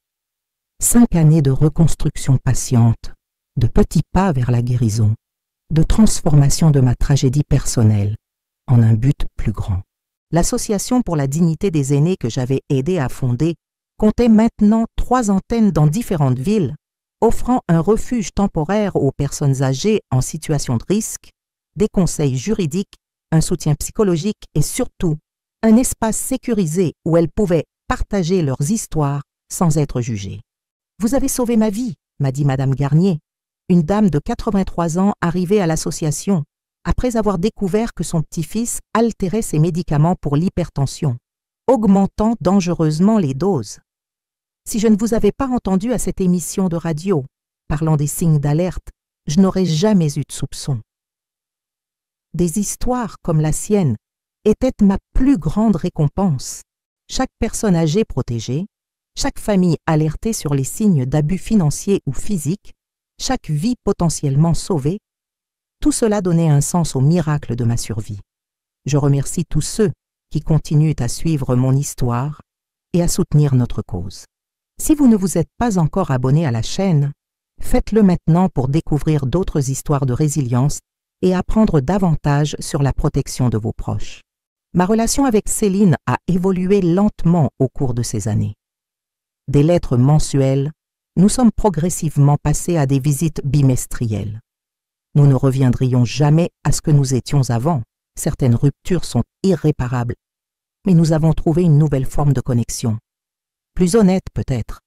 5 années de reconstruction patiente, de petits pas vers la guérison, de transformation de ma tragédie personnelle en un but plus grand. L'Association pour la dignité des aînés que j'avais aidé à fonder comptait maintenant 3 antennes dans différentes villes, offrant un refuge temporaire aux personnes âgées en situation de risque, des conseils juridiques, un soutien psychologique et surtout un espace sécurisé où elles pouvaient partager leurs histoires sans être jugées. « Vous avez sauvé ma vie », m'a dit Madame Garnier, une dame de 83 ans arrivée à l'association après avoir découvert que son petit-fils altérait ses médicaments pour l'hypertension, augmentant dangereusement les doses. Si je ne vous avais pas entendu à cette émission de radio, parlant des signes d'alerte, je n'aurais jamais eu de soupçon. Des histoires comme la sienne étaient ma plus grande récompense. Chaque personne âgée protégée, chaque famille alertée sur les signes d'abus financiers ou physiques, chaque vie potentiellement sauvée, tout cela donnait un sens au miracle de ma survie. Je remercie tous ceux qui continuent à suivre mon histoire et à soutenir notre cause. Si vous ne vous êtes pas encore abonné à la chaîne, faites-le maintenant pour découvrir d'autres histoires de résilience et apprendre davantage sur la protection de vos proches. Ma relation avec Céline a évolué lentement au cours de ces années. Des lettres mensuelles, nous sommes progressivement passés à des visites bimestrielles. Nous ne reviendrions jamais à ce que nous étions avant. Certaines ruptures sont irréparables, mais nous avons trouvé une nouvelle forme de connexion. Plus honnête peut-être,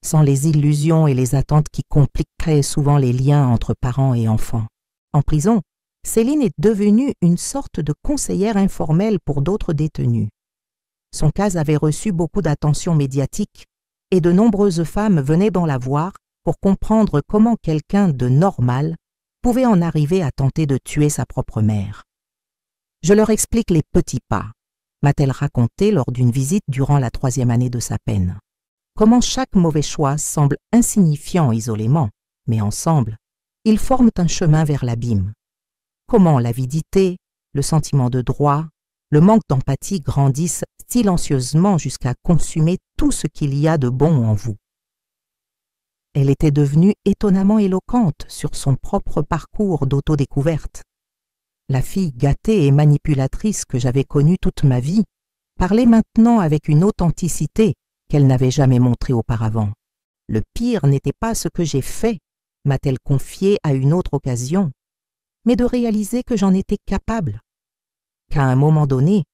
sans les illusions et les attentes qui compliqueraient souvent les liens entre parents et enfants. En prison, Céline est devenue une sorte de conseillère informelle pour d'autres détenus. Son cas avait reçu beaucoup d'attention médiatique et de nombreuses femmes venaient dans la voir pour comprendre comment quelqu'un de normal pouvait en arriver à tenter de tuer sa propre mère. Je leur explique les petits pas, m'a-t-elle raconté lors d'une visite durant la 3e année de sa peine. Comment chaque mauvais choix semble insignifiant isolément, mais ensemble, ils forment un chemin vers l'abîme. Comment l'avidité, le sentiment de droit, le manque d'empathie grandissent silencieusement jusqu'à consumer tout ce qu'il y a de bon en vous. Elle était devenue étonnamment éloquente sur son propre parcours d'autodécouverte. La fille gâtée et manipulatrice que j'avais connue toute ma vie parlait maintenant avec une authenticité qu'elle n'avait jamais montrée auparavant. Le pire n'était pas ce que j'ai fait, m'a-t-elle confié à une autre occasion, mais de réaliser que j'en étais capable. Qu'à un moment donné,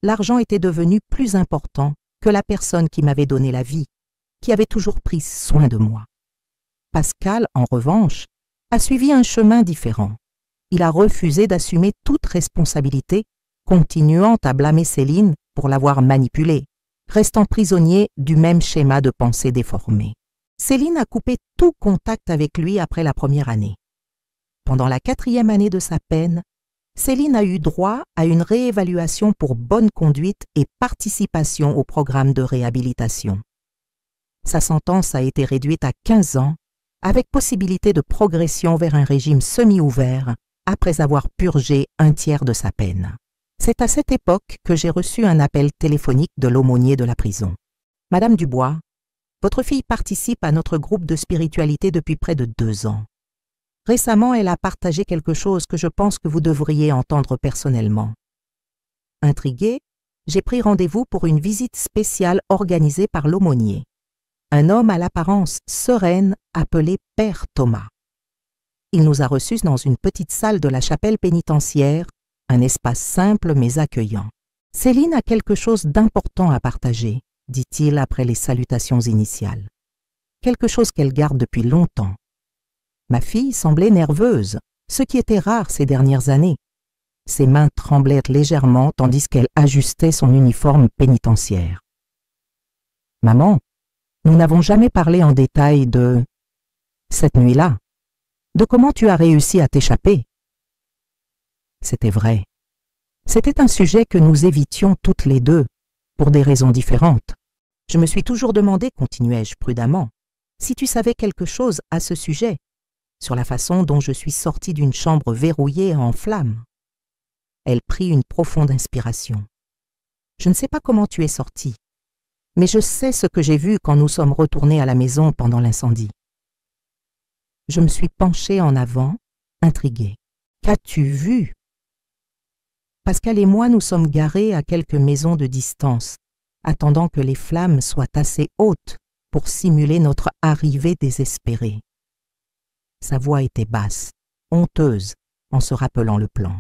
l'argent était devenu plus important que la personne qui m'avait donné la vie, qui avait toujours pris soin de moi. Pascal, en revanche, a suivi un chemin différent. Il a refusé d'assumer toute responsabilité, continuant à blâmer Céline pour l'avoir manipulé, restant prisonnier du même schéma de pensée déformé. Céline a coupé tout contact avec lui après la 1re année. Pendant la 4e année de sa peine, Céline a eu droit à une réévaluation pour bonne conduite et participation au programme de réhabilitation. Sa sentence a été réduite à 15 ans, avec possibilité de progression vers un régime semi-ouvert après avoir purgé 1/3 de sa peine. C'est à cette époque que j'ai reçu un appel téléphonique de l'aumônier de la prison. « Madame Dubois, votre fille participe à notre groupe de spiritualité depuis près de 2 ans. Récemment, elle a partagé quelque chose que je pense que vous devriez entendre personnellement. Intrigué, j'ai pris rendez-vous pour une visite spéciale organisée par l'aumônier, un homme à l'apparence sereine appelé Père Thomas. Il nous a reçus dans une petite salle de la chapelle pénitentiaire, un espace simple mais accueillant. « Céline a quelque chose d'important à partager », dit-il après les salutations initiales. Quelque chose qu'elle garde depuis longtemps. Ma fille semblait nerveuse, ce qui était rare ces dernières années. Ses mains tremblaient légèrement tandis qu'elle ajustait son uniforme pénitentiaire. « Maman, nous n'avons jamais parlé en détail de... cette nuit-là. De comment tu as réussi à t'échapper. » C'était vrai. C'était un sujet que nous évitions toutes les deux, pour des raisons différentes. Je me suis toujours demandé, continuai-je prudemment, si tu savais quelque chose à ce sujet, sur la façon dont je suis sortie d'une chambre verrouillée en flammes. Elle prit une profonde inspiration. Je ne sais pas comment tu es sortie, mais je sais ce que j'ai vu quand nous sommes retournés à la maison pendant l'incendie. Je me suis penchée en avant, intriguée. Qu'as-tu vu? Pascal et moi nous sommes garés à quelques maisons de distance, attendant que les flammes soient assez hautes pour simuler notre arrivée désespérée. Sa voix était basse, honteuse, en se rappelant le plan.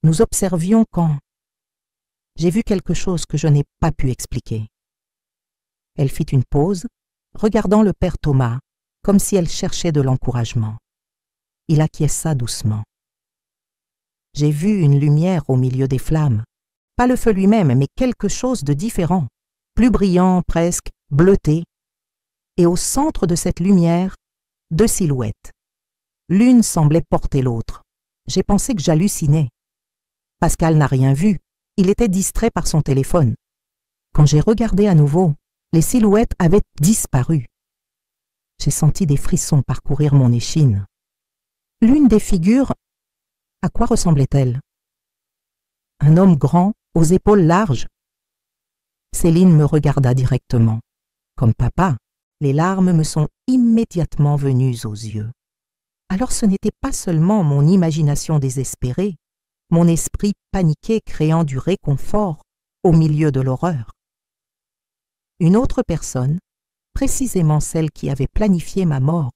Nous observions quand j'ai vu quelque chose que je n'ai pas pu expliquer. Elle fit une pause, regardant le père Thomas, comme si elle cherchait de l'encouragement. Il acquiesça doucement. J'ai vu une lumière au milieu des flammes, pas le feu lui-même, mais quelque chose de différent, plus brillant presque, bleuté. Et au centre de cette lumière, deux silhouettes. L'une semblait porter l'autre. J'ai pensé que j'hallucinais. Pascal n'a rien vu, il était distrait par son téléphone. Quand j'ai regardé à nouveau, les silhouettes avaient disparu. J'ai senti des frissons parcourir mon échine. L'une des figures, à quoi ressemblait-elle? Un homme grand, aux épaules larges. Céline me regarda directement. Comme papa, les larmes me sont immédiatement venues aux yeux. Alors ce n'était pas seulement mon imagination désespérée, mon esprit paniqué créant du réconfort au milieu de l'horreur. Une autre personne, précisément celle qui avait planifié ma mort,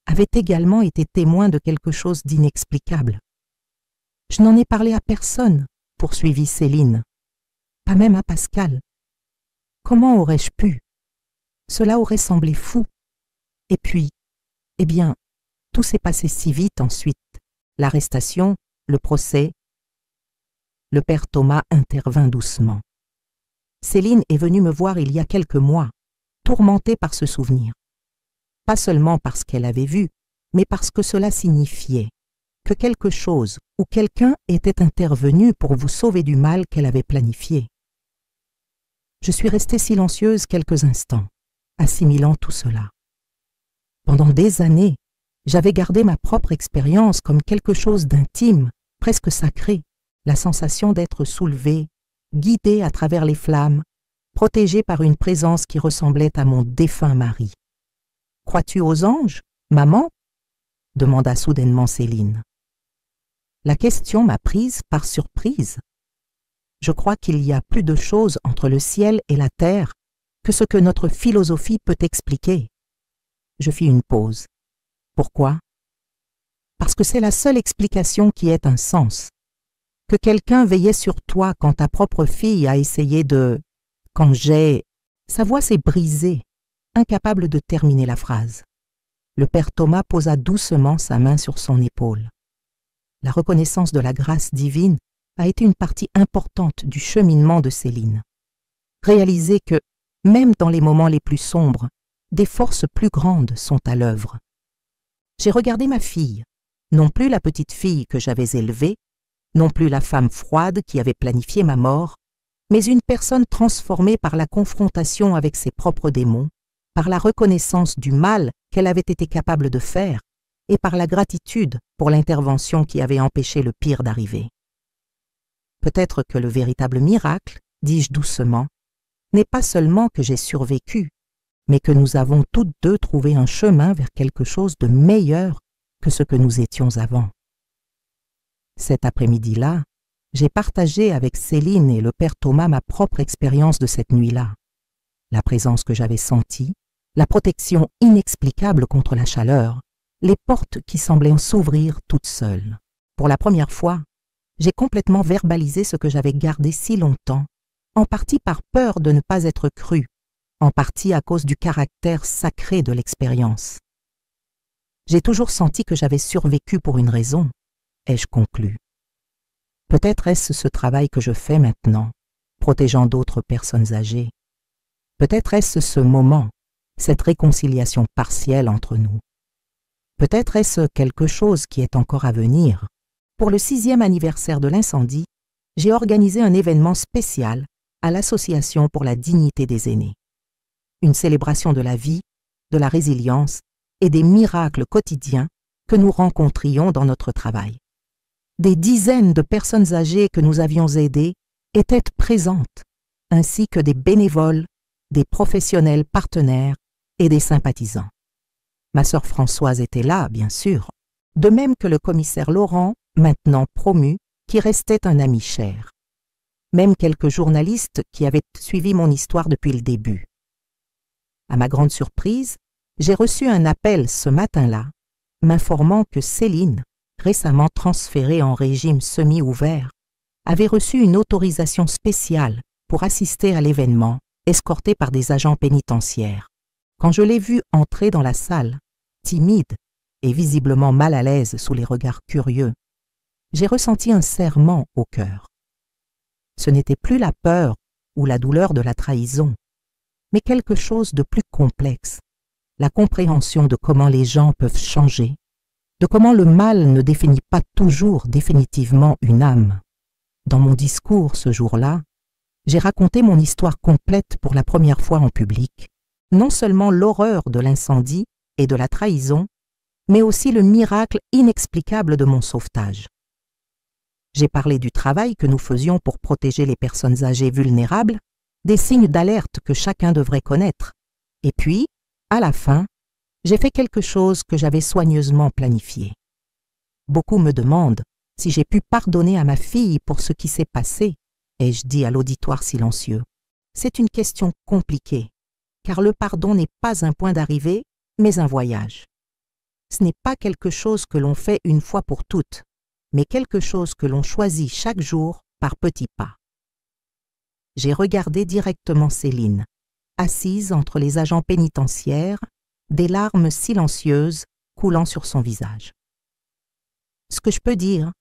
avait également été témoin de quelque chose d'inexplicable. Je n'en ai parlé à personne, poursuivit Céline, pas même à Pascal. Comment aurais-je pu? Cela aurait semblé fou. Et puis, eh bien, tout s'est passé si vite ensuite. L'arrestation, le procès. Le père Thomas intervint doucement. Céline est venue me voir il y a quelques mois, tourmentée par ce souvenir. Pas seulement parce qu'elle avait vu, mais parce que cela signifiait que quelque chose ou quelqu'un était intervenu pour vous sauver du mal qu'elle avait planifié. Je suis restée silencieuse quelques instants, assimilant tout cela. Pendant des années, j'avais gardé ma propre expérience comme quelque chose d'intime, presque sacré, la sensation d'être soulevée, guidée à travers les flammes, protégée par une présence qui ressemblait à mon défunt mari. « Crois-tu aux anges, maman ?» demanda soudainement Céline. La question m'a prise par surprise. Je crois qu'il y a plus de choses entre le ciel et la terre que ce que notre philosophie peut expliquer. Je fis une pause. Pourquoi? Parce que c'est la seule explication qui ait un sens. Que quelqu'un veillait sur toi quand ta propre fille a essayé de... Quand j'ai... Sa voix s'est brisée, incapable de terminer la phrase. Le père Thomas posa doucement sa main sur son épaule. La reconnaissance de la grâce divine a été une partie importante du cheminement de Céline. Réaliser que, même dans les moments les plus sombres, des forces plus grandes sont à l'œuvre. J'ai regardé ma fille, non plus la petite fille que j'avais élevée, non plus la femme froide qui avait planifié ma mort, mais une personne transformée par la confrontation avec ses propres démons, par la reconnaissance du mal qu'elle avait été capable de faire et par la gratitude pour l'intervention qui avait empêché le pire d'arriver. Peut-être que le véritable miracle, dis-je doucement, n'est pas seulement que j'ai survécu, mais que nous avons toutes deux trouvé un chemin vers quelque chose de meilleur que ce que nous étions avant. Cet après-midi-là, j'ai partagé avec Céline et le père Thomas ma propre expérience de cette nuit-là. La présence que j'avais sentie, la protection inexplicable contre la chaleur, les portes qui semblaient s'ouvrir toutes seules. Pour la première fois, j'ai complètement verbalisé ce que j'avais gardé si longtemps, en partie par peur de ne pas être cru, en partie à cause du caractère sacré de l'expérience. J'ai toujours senti que j'avais survécu pour une raison, ai-je conclu. Peut-être est-ce ce travail que je fais maintenant, protégeant d'autres personnes âgées. Peut-être est-ce ce moment, cette réconciliation partielle entre nous. Peut-être est-ce quelque chose qui est encore à venir. Pour le 6e anniversaire de l'incendie, j'ai organisé un événement spécial à l'Association pour la dignité des aînés. Une célébration de la vie, de la résilience et des miracles quotidiens que nous rencontrions dans notre travail. Des dizaines de personnes âgées que nous avions aidées étaient présentes, ainsi que des bénévoles, des professionnels partenaires et des sympathisants. Ma sœur Françoise était là, bien sûr, de même que le commissaire Laurent, maintenant promu, qui restait un ami cher. Même quelques journalistes qui avaient suivi mon histoire depuis le début. À ma grande surprise, j'ai reçu un appel ce matin-là, m'informant que Céline, récemment transférée en régime semi-ouvert, avait reçu une autorisation spéciale pour assister à l'événement, escortée par des agents pénitentiaires. Quand je l'ai vue entrer dans la salle, timide et visiblement mal à l'aise sous les regards curieux, j'ai ressenti un serrement au cœur. Ce n'était plus la peur ou la douleur de la trahison, mais quelque chose de plus complexe, la compréhension de comment les gens peuvent changer, de comment le mal ne définit pas toujours définitivement une âme. Dans mon discours ce jour-là, j'ai raconté mon histoire complète pour la première fois en public, non seulement l'horreur de l'incendie et de la trahison, mais aussi le miracle inexplicable de mon sauvetage. J'ai parlé du travail que nous faisions pour protéger les personnes âgées vulnérables, des signes d'alerte que chacun devrait connaître, et puis, à la fin, j'ai fait quelque chose que j'avais soigneusement planifié. Beaucoup me demandent si j'ai pu pardonner à ma fille pour ce qui s'est passé, ai-je dit à l'auditoire silencieux. C'est une question compliquée, car le pardon n'est pas un point d'arrivée, mais un voyage. Ce n'est pas quelque chose que l'on fait une fois pour toutes, mais quelque chose que l'on choisit chaque jour par petits pas. J'ai regardé directement Céline, assise entre les agents pénitentiaires, des larmes silencieuses coulant sur son visage. Ce que je peux dire,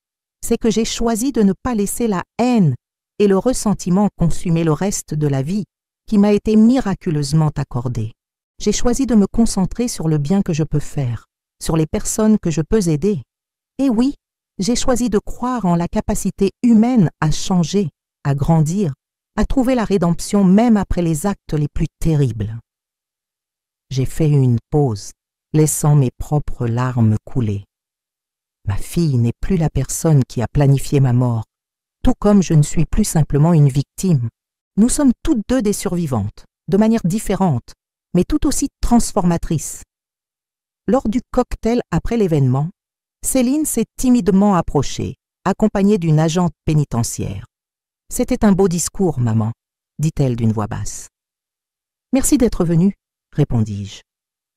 c'est que j'ai choisi de ne pas laisser la haine et le ressentiment consumer le reste de la vie qui m'a été miraculeusement accordée. J'ai choisi de me concentrer sur le bien que je peux faire, sur les personnes que je peux aider. Et oui, j'ai choisi de croire en la capacité humaine à changer, à grandir, à trouver la rédemption même après les actes les plus terribles. J'ai fait une pause, laissant mes propres larmes couler. Ma fille n'est plus la personne qui a planifié ma mort, tout comme je ne suis plus simplement une victime. Nous sommes toutes deux des survivantes, de manière différente, mais tout aussi transformatrice. Lors du cocktail après l'événement, Céline s'est timidement approchée, accompagnée d'une agente pénitentiaire. « C'était un beau discours, maman », dit-elle d'une voix basse. « Merci d'être venue », répondis-je.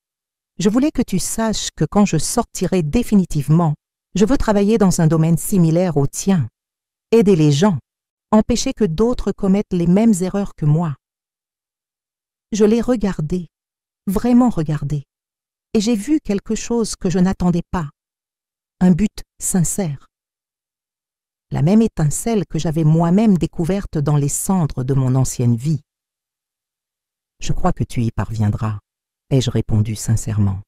« Je voulais que tu saches que quand je sortirai définitivement, je veux travailler dans un domaine similaire au tien, aider les gens, empêcher que d'autres commettent les mêmes erreurs que moi. » Je l'ai regardé, vraiment regardé, et j'ai vu quelque chose que je n'attendais pas, un but sincère. La même étincelle que j'avais moi-même découverte dans les cendres de mon ancienne vie. « Je crois que tu y parviendras », ai-je répondu sincèrement.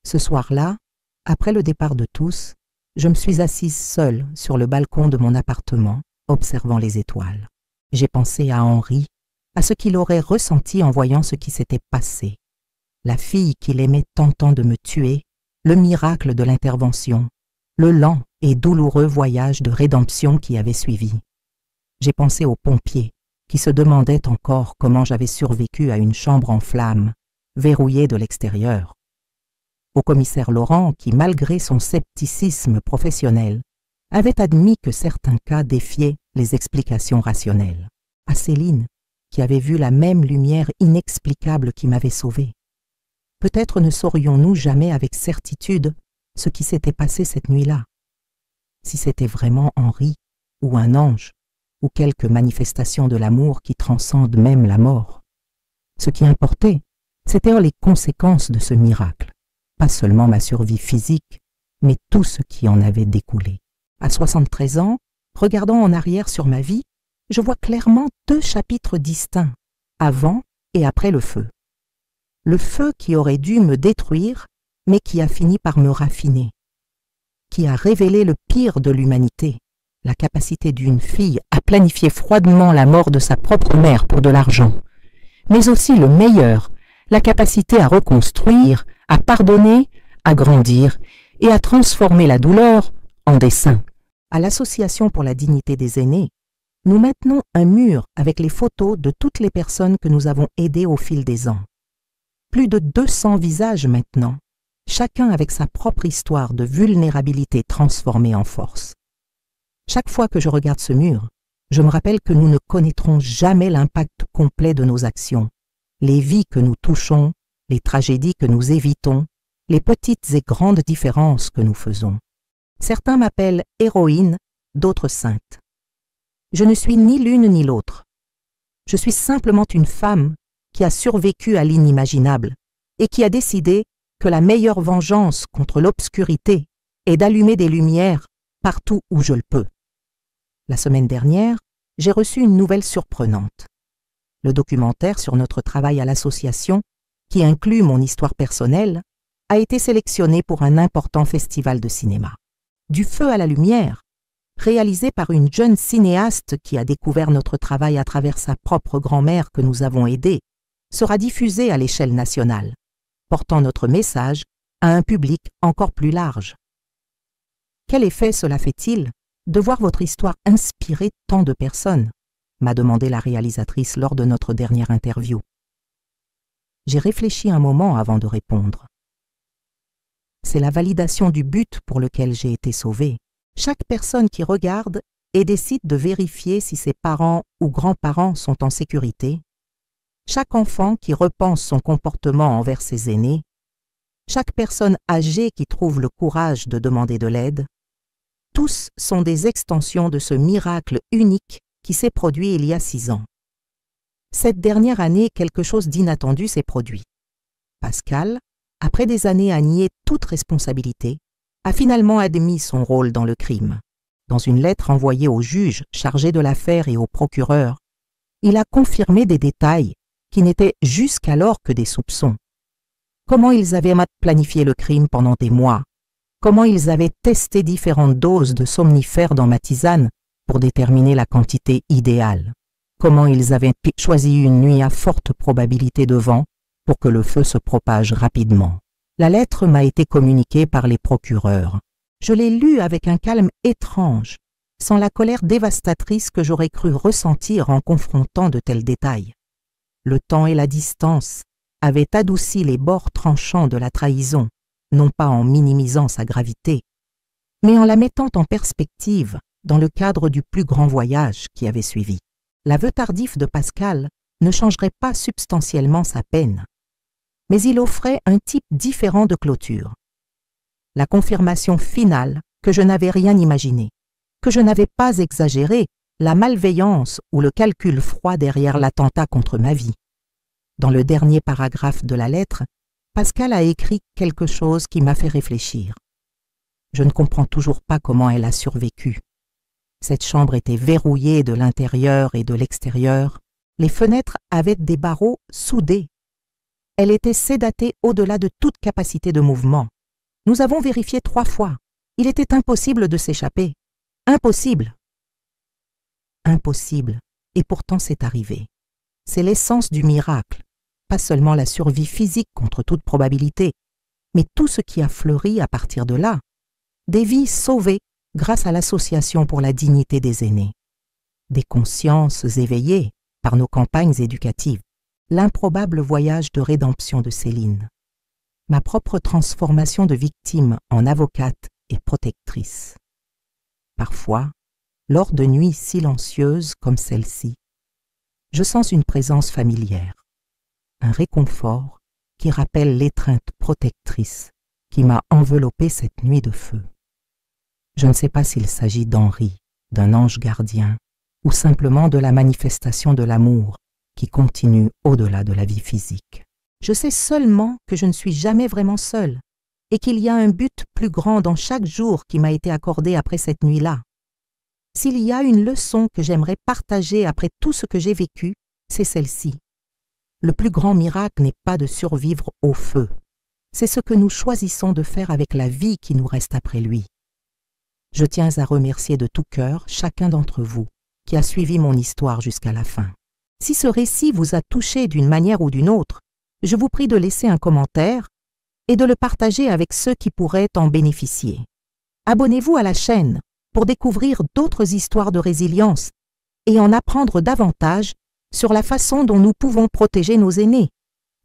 Ce soir-là, après le départ de tous, je me suis assise seule sur le balcon de mon appartement, observant les étoiles. J'ai pensé à Henri, à ce qu'il aurait ressenti en voyant ce qui s'était passé. La fille qu'il aimait tentant de me tuer, le miracle de l'intervention, le lent et douloureux voyage de rédemption qui avait suivi. J'ai pensé aux pompiers qui se demandaient encore comment j'avais survécu à une chambre en flammes, verrouillée de l'extérieur. au commissaire Laurent qui, malgré son scepticisme professionnel, avait admis que certains cas défiaient les explications rationnelles. À Céline, qui avait vu la même lumière inexplicable qui m'avait sauvé. Peut-être ne saurions-nous jamais avec certitude ce qui s'était passé cette nuit-là. Si c'était vraiment Henri, ou un ange, ou quelque manifestation de l'amour qui transcende même la mort. Ce qui importait, c'étaient les conséquences de ce miracle, pas seulement ma survie physique, mais tout ce qui en avait découlé. À 73 ans, regardant en arrière sur ma vie, je vois clairement deux chapitres distincts, avant et après le feu. Le feu qui aurait dû me détruire, mais qui a fini par me raffiner, qui a révélé le pire de l'humanité, la capacité d'une fille à planifier froidement la mort de sa propre mère pour de l'argent, mais aussi le meilleur, la capacité à reconstruire, à pardonner, à grandir et à transformer la douleur en dessein. À l'Association pour la dignité des aînés, nous maintenons un mur avec les photos de toutes les personnes que nous avons aidées au fil des ans. Plus de 200 visages maintenant, chacun avec sa propre histoire de vulnérabilité transformée en force. Chaque fois que je regarde ce mur, je me rappelle que nous ne connaîtrons jamais l'impact complet de nos actions, les vies que nous touchons, les tragédies que nous évitons, les petites et grandes différences que nous faisons. Certains m'appellent héroïne, d'autres sainte. Je ne suis ni l'une ni l'autre. Je suis simplement une femme qui a survécu à l'inimaginable et qui a décidé que la meilleure vengeance contre l'obscurité est d'allumer des lumières partout où je le peux. La semaine dernière, j'ai reçu une nouvelle surprenante. Le documentaire sur notre travail à l'association, qui inclut mon histoire personnelle, a été sélectionné pour un important festival de cinéma. Du feu à la lumière, réalisé par une jeune cinéaste qui a découvert notre travail à travers sa propre grand-mère que nous avons aidée, sera diffusé à l'échelle nationale, portant notre message à un public encore plus large. Quel effet cela fait-il de voir votre histoire inspirer tant de personnes ? M'a demandé la réalisatrice lors de notre dernière interview. J'ai réfléchi un moment avant de répondre. C'est la validation du but pour lequel j'ai été sauvée. Chaque personne qui regarde et décide de vérifier si ses parents ou grands-parents sont en sécurité, chaque enfant qui repense son comportement envers ses aînés, chaque personne âgée qui trouve le courage de demander de l'aide, tous sont des extensions de ce miracle unique qui s'est produit il y a 6 ans. Cette dernière année, quelque chose d'inattendu s'est produit. Pascal, après des années à nier toute responsabilité, a finalement admis son rôle dans le crime. Dans une lettre envoyée au juge chargé de l'affaire et au procureur, il a confirmé des détails qui n'étaient jusqu'alors que des soupçons. Comment ils avaient planifié le crime pendant des mois, comment ils avaient testé différentes doses de somnifères dans ma tisane pour déterminer la quantité idéale, comment ils avaient choisi une nuit à forte probabilité de vent pour que le feu se propage rapidement. La lettre m'a été communiquée par les procureurs. Je l'ai lue avec un calme étrange, sans la colère dévastatrice que j'aurais cru ressentir en confrontant de tels détails. Le temps et la distance avaient adouci les bords tranchants de la trahison, non pas en minimisant sa gravité, mais en la mettant en perspective dans le cadre du plus grand voyage qui avait suivi. L'aveu tardif de Pascal ne changerait pas substantiellement sa peine, mais il offrait un type différent de clôture. La confirmation finale que je n'avais rien imaginé, que je n'avais pas exagéré la malveillance ou le calcul froid derrière l'attentat contre ma vie. Dans le dernier paragraphe de la lettre, Pascal a écrit quelque chose qui m'a fait réfléchir. Je ne comprends toujours pas comment elle a survécu. Cette chambre était verrouillée de l'intérieur et de l'extérieur. Les fenêtres avaient des barreaux soudés. Elle était sédatée au-delà de toute capacité de mouvement. Nous avons vérifié 3 fois. Il était impossible de s'échapper. Impossible. Impossible. Et pourtant c'est arrivé. C'est l'essence du miracle. Pas seulement la survie physique contre toute probabilité, mais tout ce qui a fleuri à partir de là. Des vies sauvées grâce à l'Association pour la dignité des aînés. Des consciences éveillées par nos campagnes éducatives. L'improbable voyage de rédemption de Céline. ma propre transformation de victime en avocate et protectrice. Parfois, lors de nuits silencieuses comme celle-ci, je sens une présence familière, un réconfort qui rappelle l'étreinte protectrice qui m'a enveloppée cette nuit de feu. Je ne sais pas s'il s'agit d'Henri, d'un ange gardien, ou simplement de la manifestation de l'amour qui continue au-delà de la vie physique. Je sais seulement que je ne suis jamais vraiment seule et qu'il y a un but plus grand dans chaque jour qui m'a été accordé après cette nuit-là. S'il y a une leçon que j'aimerais partager après tout ce que j'ai vécu, c'est celle-ci. Le plus grand miracle n'est pas de survivre au feu. C'est ce que nous choisissons de faire avec la vie qui nous reste après lui. Je tiens à remercier de tout cœur chacun d'entre vous qui a suivi mon histoire jusqu'à la fin. Si ce récit vous a touché d'une manière ou d'une autre, je vous prie de laisser un commentaire et de le partager avec ceux qui pourraient en bénéficier. Abonnez-vous à la chaîne pour découvrir d'autres histoires de résilience et en apprendre davantage sur la façon dont nous pouvons protéger nos aînés.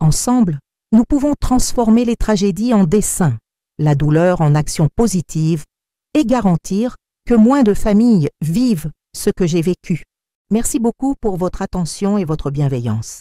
Ensemble, nous pouvons transformer les tragédies en dessein, la douleur en action positive et garantir que moins de familles vivent ce que j'ai vécu. Merci beaucoup pour votre attention et votre bienveillance.